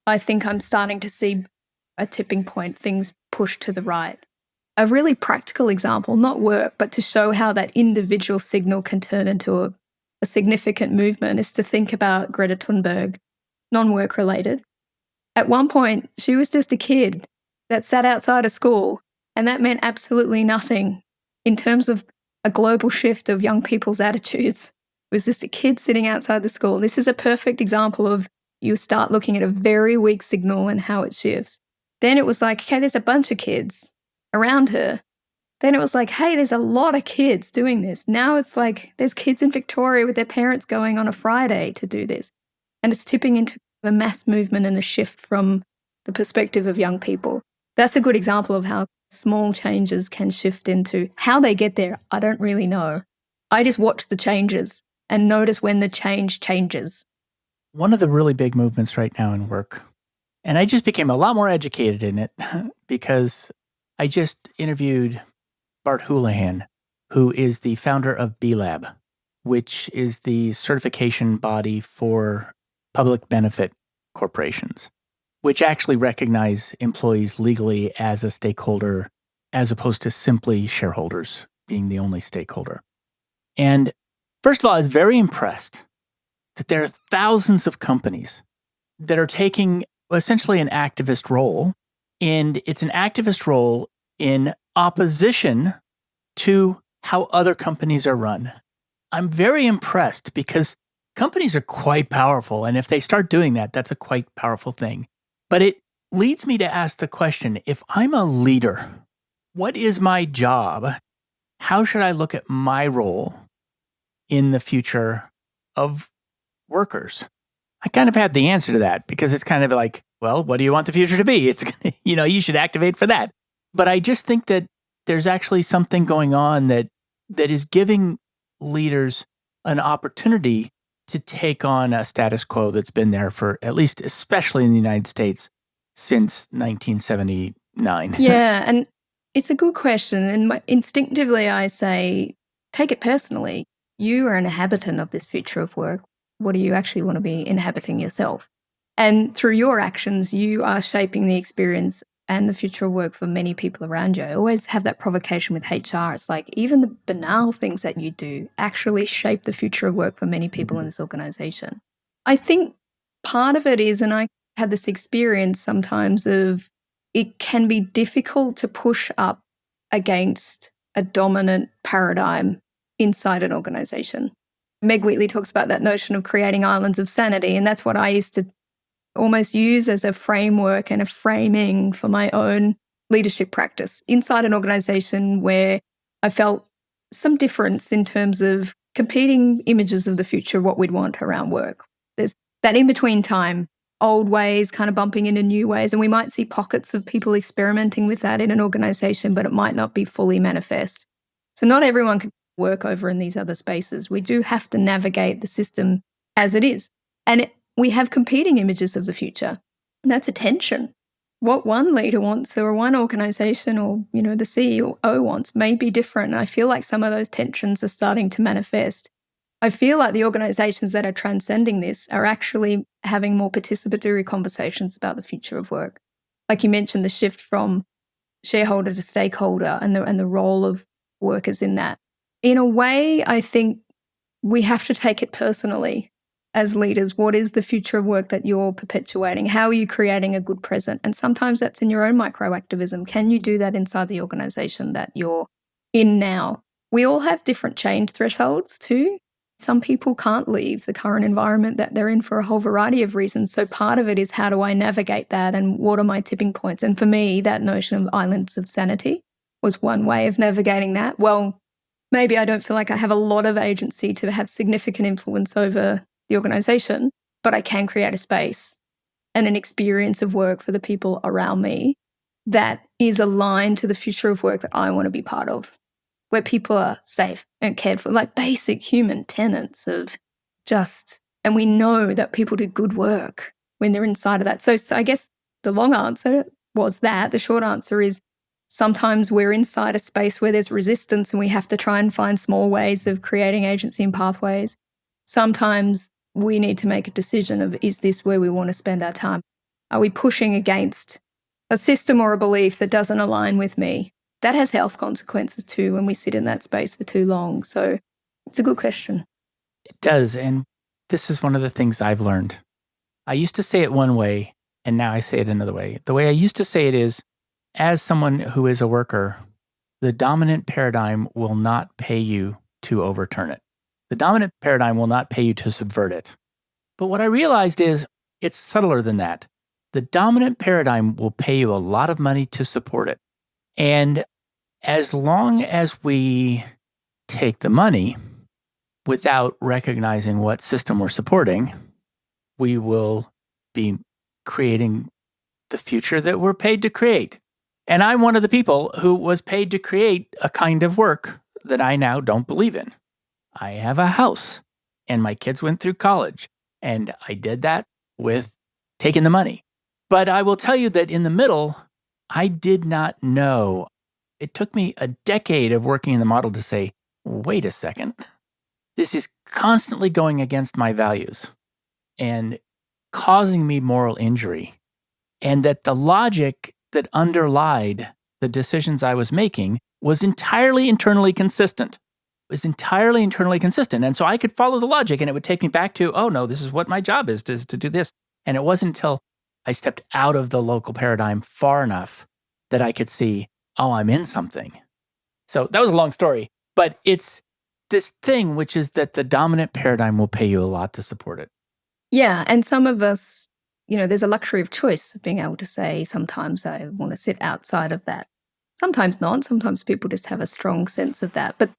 I think I'm starting to see a tipping point, things push to the right. A really practical example, not work, but to show how that individual signal can turn into a significant movement is to think about Greta Thunberg, non-work related. At one point, she was just a kid that sat outside of school, and that meant absolutely nothing in terms of a global shift of young people's attitudes. It was just a kid sitting outside the school. This is a perfect example of you start looking at a very weak signal and how it shifts. Then it was like, okay, there's a bunch of kids around her. Then it was like, hey, there's a lot of kids doing this. Now it's like there's kids in Victoria with their parents going on a Friday to do this. And it's tipping into a mass movement and a shift from the perspective of young people. That's a good example of how small changes can shift into how they get there. I don't really know. I just watch the changes and notice when the change changes.
One of the really big movements right now in work, and I just became a lot more educated in it because I just interviewed Bart Houlihan, who is the founder of B-Lab, which is the certification body for public benefit corporations, which actually recognize employees legally as a stakeholder as opposed to simply shareholders being the only stakeholder. And first of all, I was very impressed that there are thousands of companies that are taking essentially an activist role, and it's an activist role in opposition to how other companies are run. I'm very impressed because companies are quite powerful. And if they start doing that, that's a quite powerful thing. But it leads me to ask the question, if I'm a leader, what is my job? How should I look at my role in the future of workers? I kind of had the answer to that because it's kind of like, well, what do you want the future to be? It's, you should activate for that. But I just think that there's actually something going on that is giving leaders an opportunity to take on a status quo that's been there for at least, especially in the United States, since 1979.
Yeah, and it's a good question. And instinctively, I say, take it personally. You are an inhabitant of this future of work. What do you actually want to be inhabiting yourself? And through your actions, you are shaping the experience and the future of work for many people around you. I always have that provocation with HR. It's like even the banal things that you do actually shape the future of work for many people in this organization. I think part of it is, and I had this experience sometimes of, it can be difficult to push up against a dominant paradigm inside an organization. Meg Wheatley talks about that notion of creating islands of sanity, and that's what I used to almost use as a framework and a framing for my own leadership practice inside an organization where I felt some difference in terms of competing images of the future, what we'd want around work. There's that in-between time, old ways kind of bumping into new ways, and we might see pockets of people experimenting with that in an organization, but it might not be fully manifest. So not everyone can work over in these other spaces. We do have to navigate the system as it is. And we have competing images of the future. And that's a tension. What one leader wants or one organization or, the CEO wants may be different. And I feel like some of those tensions are starting to manifest. I feel like the organizations that are transcending this are actually having more participatory conversations about the future of work. Like you mentioned, the shift from shareholder to stakeholder and the role of workers in that. In a way, I think we have to take it personally as leaders. What is the future of work that you're perpetuating? How are you creating a good present? And sometimes that's in your own microactivism. Can you do that inside the organization that you're in now? We all have different change thresholds too. Some people can't leave the current environment that they're in for a whole variety of reasons. So part of it is, how do I navigate that and what are my tipping points? And for me, that notion of islands of sanity was one way of navigating that. Well, maybe I don't feel like I have a lot of agency to have significant influence over the organization, but I can create a space and an experience of work for the people around me that is aligned to the future of work that I want to be part of, where people are safe and cared for, like basic human tenets of and we know that people do good work when they're inside of that. So I guess the long answer was that. The short answer is, sometimes we're inside a space where there's resistance and we have to try and find small ways of creating agency and pathways. Sometimes we need to make a decision of, is this where we want to spend our time? Are we pushing against a system or a belief that doesn't align with me? That has health consequences too when we sit in that space for too long. So it's a good question.
It does. And this is one of the things I've learned. I used to say it one way, and now I say it another way. The way I used to say it is, as someone who is a worker, the dominant paradigm will not pay you to overturn it. The dominant paradigm will not pay you to subvert it. But what I realized is, it's subtler than that. The dominant paradigm will pay you a lot of money to support it. And as long as we take the money without recognizing what system we're supporting, we will be creating the future that we're paid to create. And I'm one of the people who was paid to create a kind of work that I now don't believe in. I have a house and my kids went through college, and I did that with taking the money. But I will tell you that in the middle, I did not know. It took me a decade of working in the model to say, wait a second, this is constantly going against my values and causing me moral injury. And that the logic that underlied the decisions I was making was entirely internally consistent. And so I could follow the logic, and it would take me back to, oh no, this is what my job is to do this. And it wasn't until I stepped out of the local paradigm far enough that I could see, oh, I'm in something. So that was a long story, but this thing, which is that the dominant paradigm will pay you a lot to support it.
Yeah. And some of us, there's a luxury of choice of being able to say, sometimes I want to sit outside of that. Sometimes not. Sometimes people just have a strong sense of that. But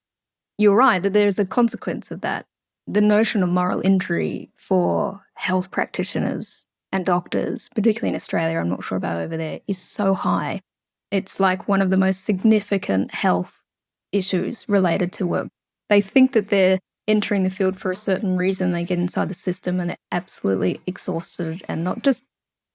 you're right that there's a consequence of that. The notion of moral injury for health practitioners and doctors, particularly in Australia, I'm not sure about over there, is so high. It's like one of the most significant health issues related to work. They think that they're entering the field for a certain reason. They get inside the system and they're absolutely exhausted and not just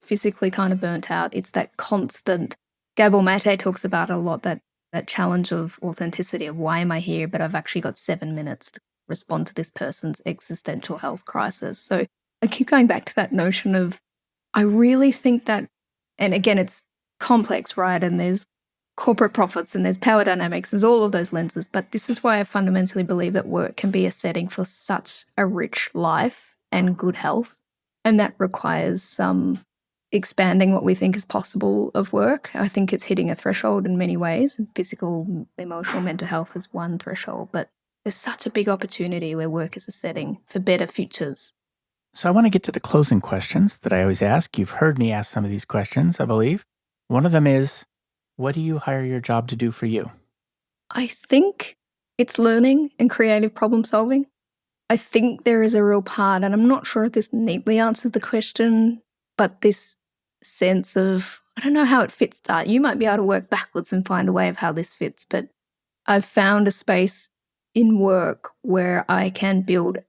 physically kind of burnt out. It's that constant. Gabor Mate talks about a lot, that challenge of authenticity of why am I here, but I've actually got 7 minutes to respond to this person's existential health crisis. So I keep going back to that notion of, I really think that, and again, it's complex, right? And there's corporate profits and there's power dynamics, there's all of those lenses. But this is why I fundamentally believe that work can be a setting for such a rich life and good health. And that requires some expanding what we think is possible of work. I think it's hitting a threshold in many ways. Physical, emotional, mental health is one threshold, but there's such a big opportunity where work is a setting for better futures.
So I want to get to the closing questions that I always ask. You've heard me ask some of these questions, I believe. One of them is, what do you hire your job to do for you?
I think it's learning and creative problem solving. I think there is a real part, and I'm not sure if this neatly answers the question, but this sense of, I don't know how it fits that. You might be able to work backwards and find a way of how this fits, but I've found a space in work where I can build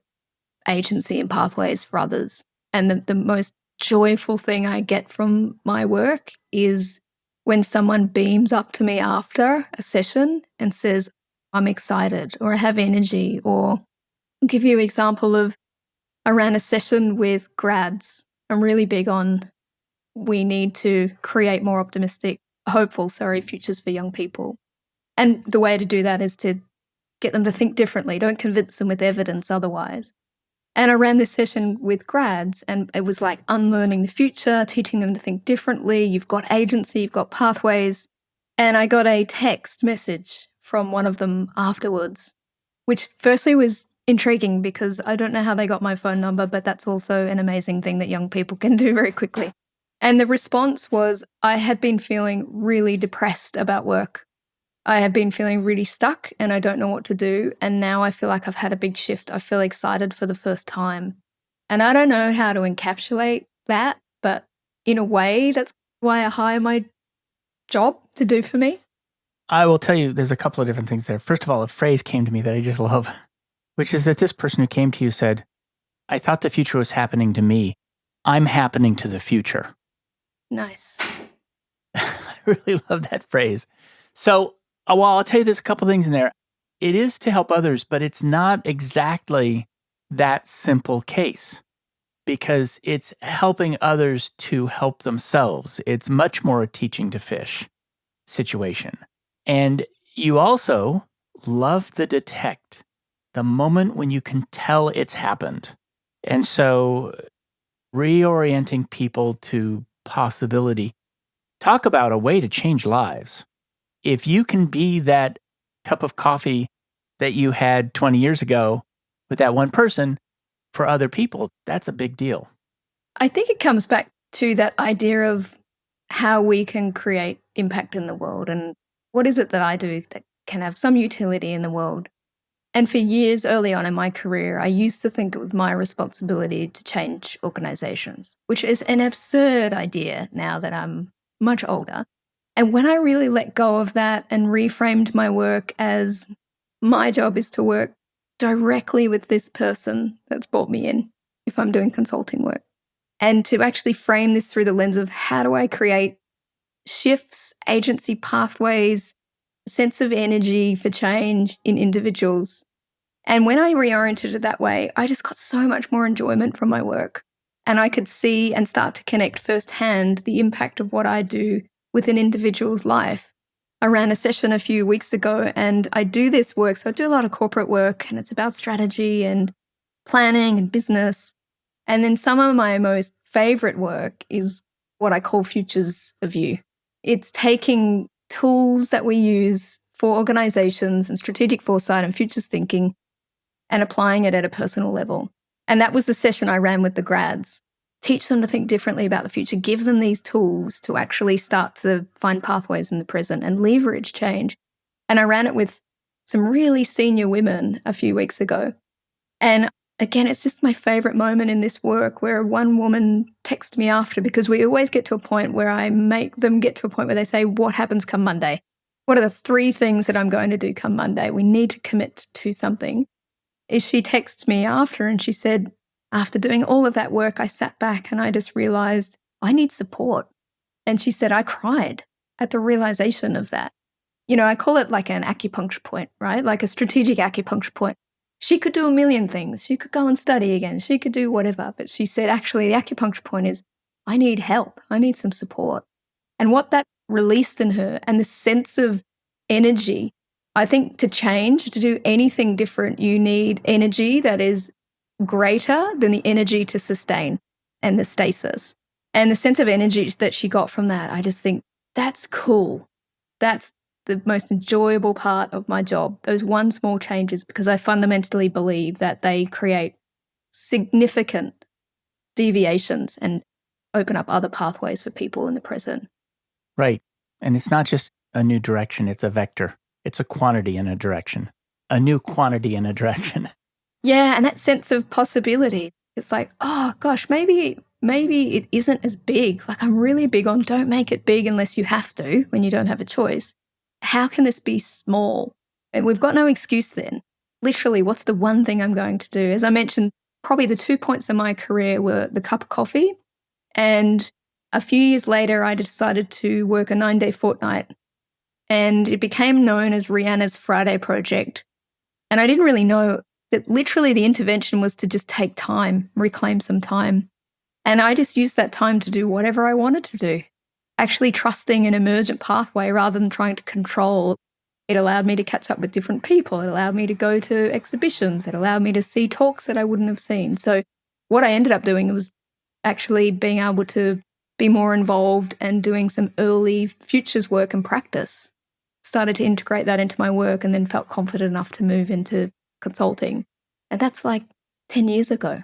agency and pathways for others. And the most joyful thing I get from my work is when someone beams up to me after a session and says, I'm excited, or I have energy, or I'll give you an example of, I ran a session with grads. I'm really big on, we need to create more hopeful futures for young people. And the way to do that is to get them to think differently. Don't convince them with evidence otherwise. And I ran this session with grads, and it was like unlearning the future, teaching them to think differently. You've got agency, you've got pathways. And I got a text message from one of them afterwards, which firstly was intriguing because I don't know how they got my phone number, but that's also an amazing thing that young people can do very quickly. And the response was, I had been feeling really depressed about work. I have been feeling really stuck and I don't know what to do. And now I feel like I've had a big shift. I feel excited for the first time. And I don't know how to encapsulate that, but in a way, that's why I hire my job to do for me.
I will tell you, there's a couple of different things there. First of all, a phrase came to me that I just love, which is that this person who came to you said, I thought the future was happening to me. I'm happening to the future.
Nice.
I really love that phrase. So, while I'll tell you there's a couple things in there, it is to help others, but it's not exactly that simple case because it's helping others to help themselves. It's much more a teaching to fish situation. And you also love the detect, the moment when you can tell it's happened. And so reorienting people to possibility. Talk about a way to change lives. If you can be that cup of coffee that you had 20 years ago with that one person for other people, that's a big deal.
I think it comes back to that idea of how we can create impact in the world and what is it that I do that can have some utility in the world. And for years early on in my career, I used to think it was my responsibility to change organizations, which is an absurd idea now that I'm much older. And when I really let go of that and reframed my work as my job is to work directly with this person that's brought me in, if I'm doing consulting work, and to actually frame this through the lens of how do I create shifts, agency pathways, sense of energy for change in individuals. And when I reoriented it that way, I just got so much more enjoyment from my work. And I could see and start to connect firsthand the impact of what I do with an individual's life. I ran a session a few weeks ago and I do this work. So I do a lot of corporate work and it's about strategy and planning and business. And then some of my most favorite work is what I call futures of you. It's taking tools that we use for organizations and strategic foresight and futures thinking and applying it at a personal level. And that was the session I ran with the grads. Teach them to think differently about the future, give them these tools to actually start to find pathways in the present and leverage change. And I ran it with some really senior women a few weeks ago. And again, it's just my favorite moment in this work where one woman texted me after, because we always get to a point where I make them get to a point where they say, what happens come Monday? What are the 3 things that I'm going to do come Monday? We need to commit to something. She texted me after and she said, after doing all of that work, I sat back and I just realized I need support. And she said, I cried at the realization of that. I call it like an acupuncture point, right? Like a strategic acupuncture point. She could do a million things. She could go and study again. She could do whatever. But she said, actually, the acupuncture point is, I need help. I need some support. And what that released in her and the sense of energy, I think to change, to do anything different, you need energy that is greater than the energy to sustain and the stasis. And the sense of energy that she got from that, I just think that's cool. That's the most enjoyable part of my job, those one small changes, because I fundamentally believe that they create significant deviations and open up other pathways for people in the present.
Right. And it's not just a new direction, it's a vector. It's a quantity in a direction, a new quantity in a direction.
Yeah, and that sense of possibility. It's like, oh gosh, maybe it isn't as big. Like I'm really big on don't make it big unless you have to when you don't have a choice. How can this be small? And we've got no excuse then. Literally, what's the one thing I'm going to do? As I mentioned, probably the 2 points in my career were the cup of coffee. And a few years later, I decided to work a 9-day fortnight. And it became known as Reanna's Friday Project. And I didn't really know that literally the intervention was to just take time, reclaim some time. And I just used that time to do whatever I wanted to do, actually trusting an emergent pathway rather than trying to control. It allowed me to catch up with different people. It allowed me to go to exhibitions. It allowed me to see talks that I wouldn't have seen. So what I ended up doing was actually being able to be more involved and doing some early futures work and practice. Started to integrate that into my work and then felt confident enough to move into consulting. And that's like 10 years ago.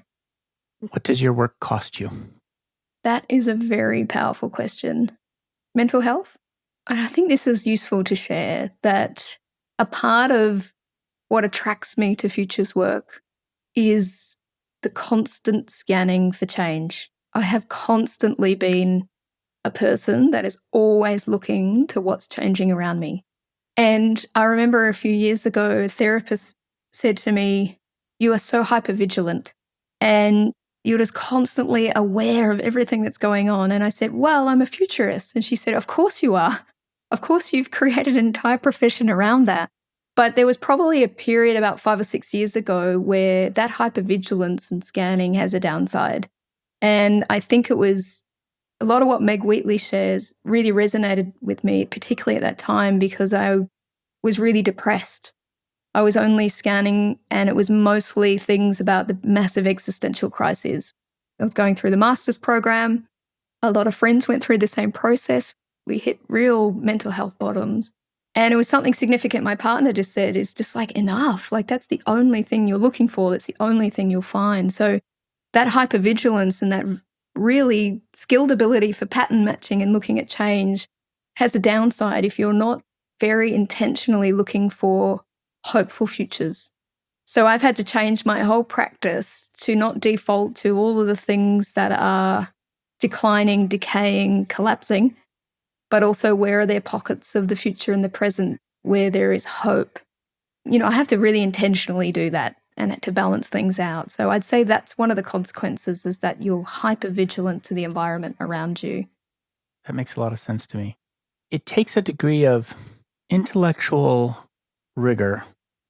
What does your work cost you?
That is a very powerful question. Mental health? And I think this is useful to share that a part of what attracts me to futures work is the constant scanning for change. I have constantly been a person that is always looking to what's changing around me. And I remember a few years ago, a therapist said to me, you are so hypervigilant and you're just constantly aware of everything that's going on. And I said, well, I'm a futurist. And she said, of course you are. Of course you've created an entire profession around that. But there was probably a period about 5 or 6 years ago where that hypervigilance and scanning has a downside. And I think it was a lot of what Meg Wheatley shares really resonated with me, particularly at that time, because I was really depressed. I was only scanning and it was mostly things about the massive existential crises. I was going through the master's program. A lot of friends went through the same process. We hit real mental health bottoms. And it was something significant my partner just said is just like enough. Like that's the only thing you're looking for. That's the only thing you'll find. So that hypervigilance and that really skilled ability for pattern matching and looking at change has a downside if you're not very intentionally looking for hopeful futures. So I've had to change my whole practice to not default to all of the things that are declining, decaying, collapsing, but also where are there pockets of the future and the present where there is hope. I have to really intentionally do that and to balance things out. So I'd say that's one of the consequences is that you're hyper-vigilant to the environment around you.
That makes a lot of sense to me. It takes a degree of intellectual rigor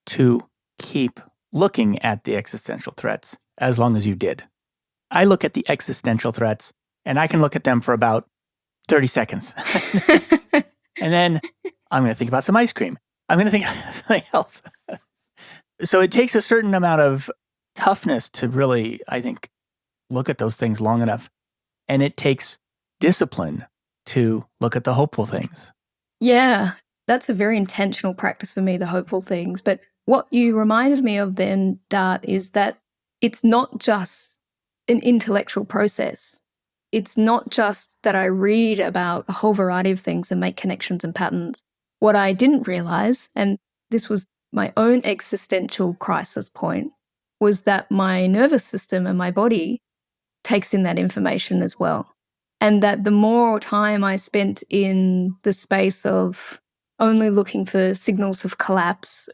to keep looking at the existential threats as long as you did. I look at the existential threats and I can look at them for about 30 seconds. And then I'm going to think about some ice cream. I'm going to think of something else. So it takes a certain amount of toughness to really, I think, look at those things long enough. And it takes discipline to look at the hopeful things.
Yeah, that's a very intentional practice for me, the hopeful things. But what you reminded me of then, Dart, is that it's not just an intellectual process. It's not just that I read about a whole variety of things and make connections and patterns. What I didn't realize, and this was my own existential crisis point, was that my nervous system and my body takes in that information as well. And that the more time I spent in the space of only looking for signals of collapse,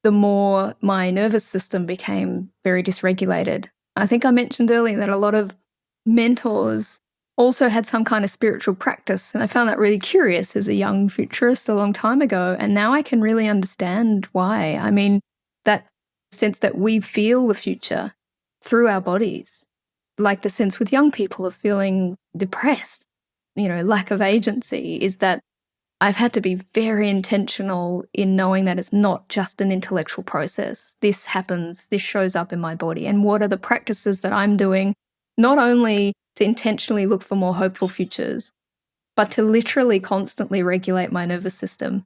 the more my nervous system became very dysregulated. I think I mentioned earlier that a lot of mentors also had some kind of spiritual practice. And I found that really curious as a young futurist a long time ago. And now I can really understand why. I mean, that sense that we feel the future through our bodies, like the sense with young people of feeling depressed, lack of agency, is that I've had to be very intentional in knowing that it's not just an intellectual process. This happens, this shows up in my body. And what are the practices that I'm doing, not only to intentionally look for more hopeful futures, but to literally constantly regulate my nervous system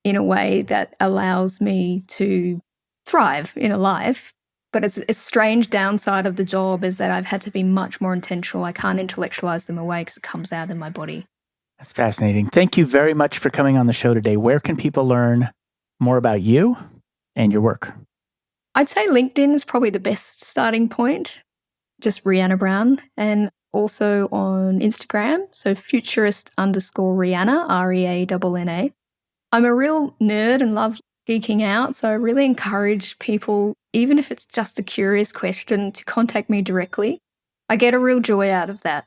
in a way that allows me to thrive in a life. But it's a strange downside of the job is that I've had to be much more intentional. I can't intellectualize them away because it comes out in my body.
That's fascinating. Thank you very much for coming on the show today. Where can people learn more about you and your work?
I'd say LinkedIn is probably the best starting point, just Reanna Browne, and also on Instagram, so futurist_Reanna, REANNA. I'm a real nerd and love geeking out, so I really encourage people, even if it's just a curious question, to contact me directly. I get a real joy out of that.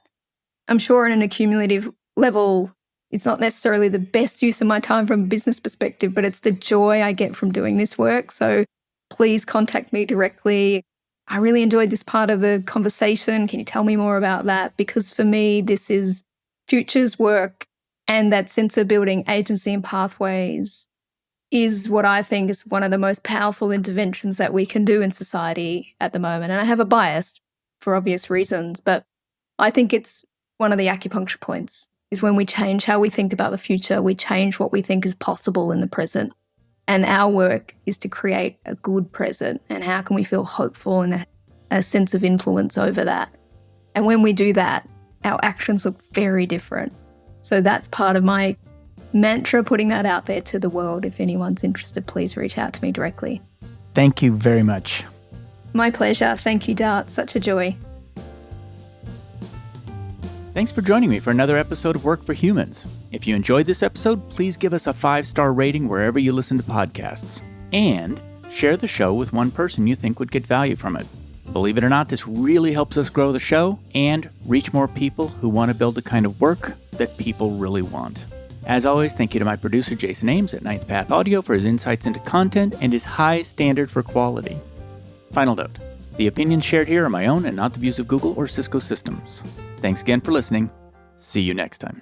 I'm sure on an accumulative level, it's not necessarily the best use of my time from a business perspective, but it's the joy I get from doing this work. So please contact me directly. I really enjoyed this part of the conversation. Can you tell me more about that? Because for me, this is futures work, and that sense of building agency and pathways is what I think is one of the most powerful interventions that we can do in society at the moment. And I have a bias for obvious reasons, but I think it's one of the acupuncture points. Is when we change how we think about the future, we change what we think is possible in the present. And our work is to create a good present. And how can we feel hopeful and a sense of influence over that? And when we do that, our actions look very different. So that's part of my mantra, putting that out there to the world. If anyone's interested, please reach out to me directly.
Thank you very much.
My pleasure. Thank you, Dart. Such a joy.
Thanks for joining me for another episode of Work for Humans. If you enjoyed this episode, please give us a 5-star rating wherever you listen to podcasts. And share the show with one person you think would get value from it. Believe it or not, this really helps us grow the show and reach more people who want to build the kind of work that people really want. As always, thank you to my producer Jason Ames at Ninth Path Audio for his insights into content and his high standard for quality. Final note, the opinions shared here are my own and not the views of Google or Cisco Systems. Thanks again for listening. See you next time.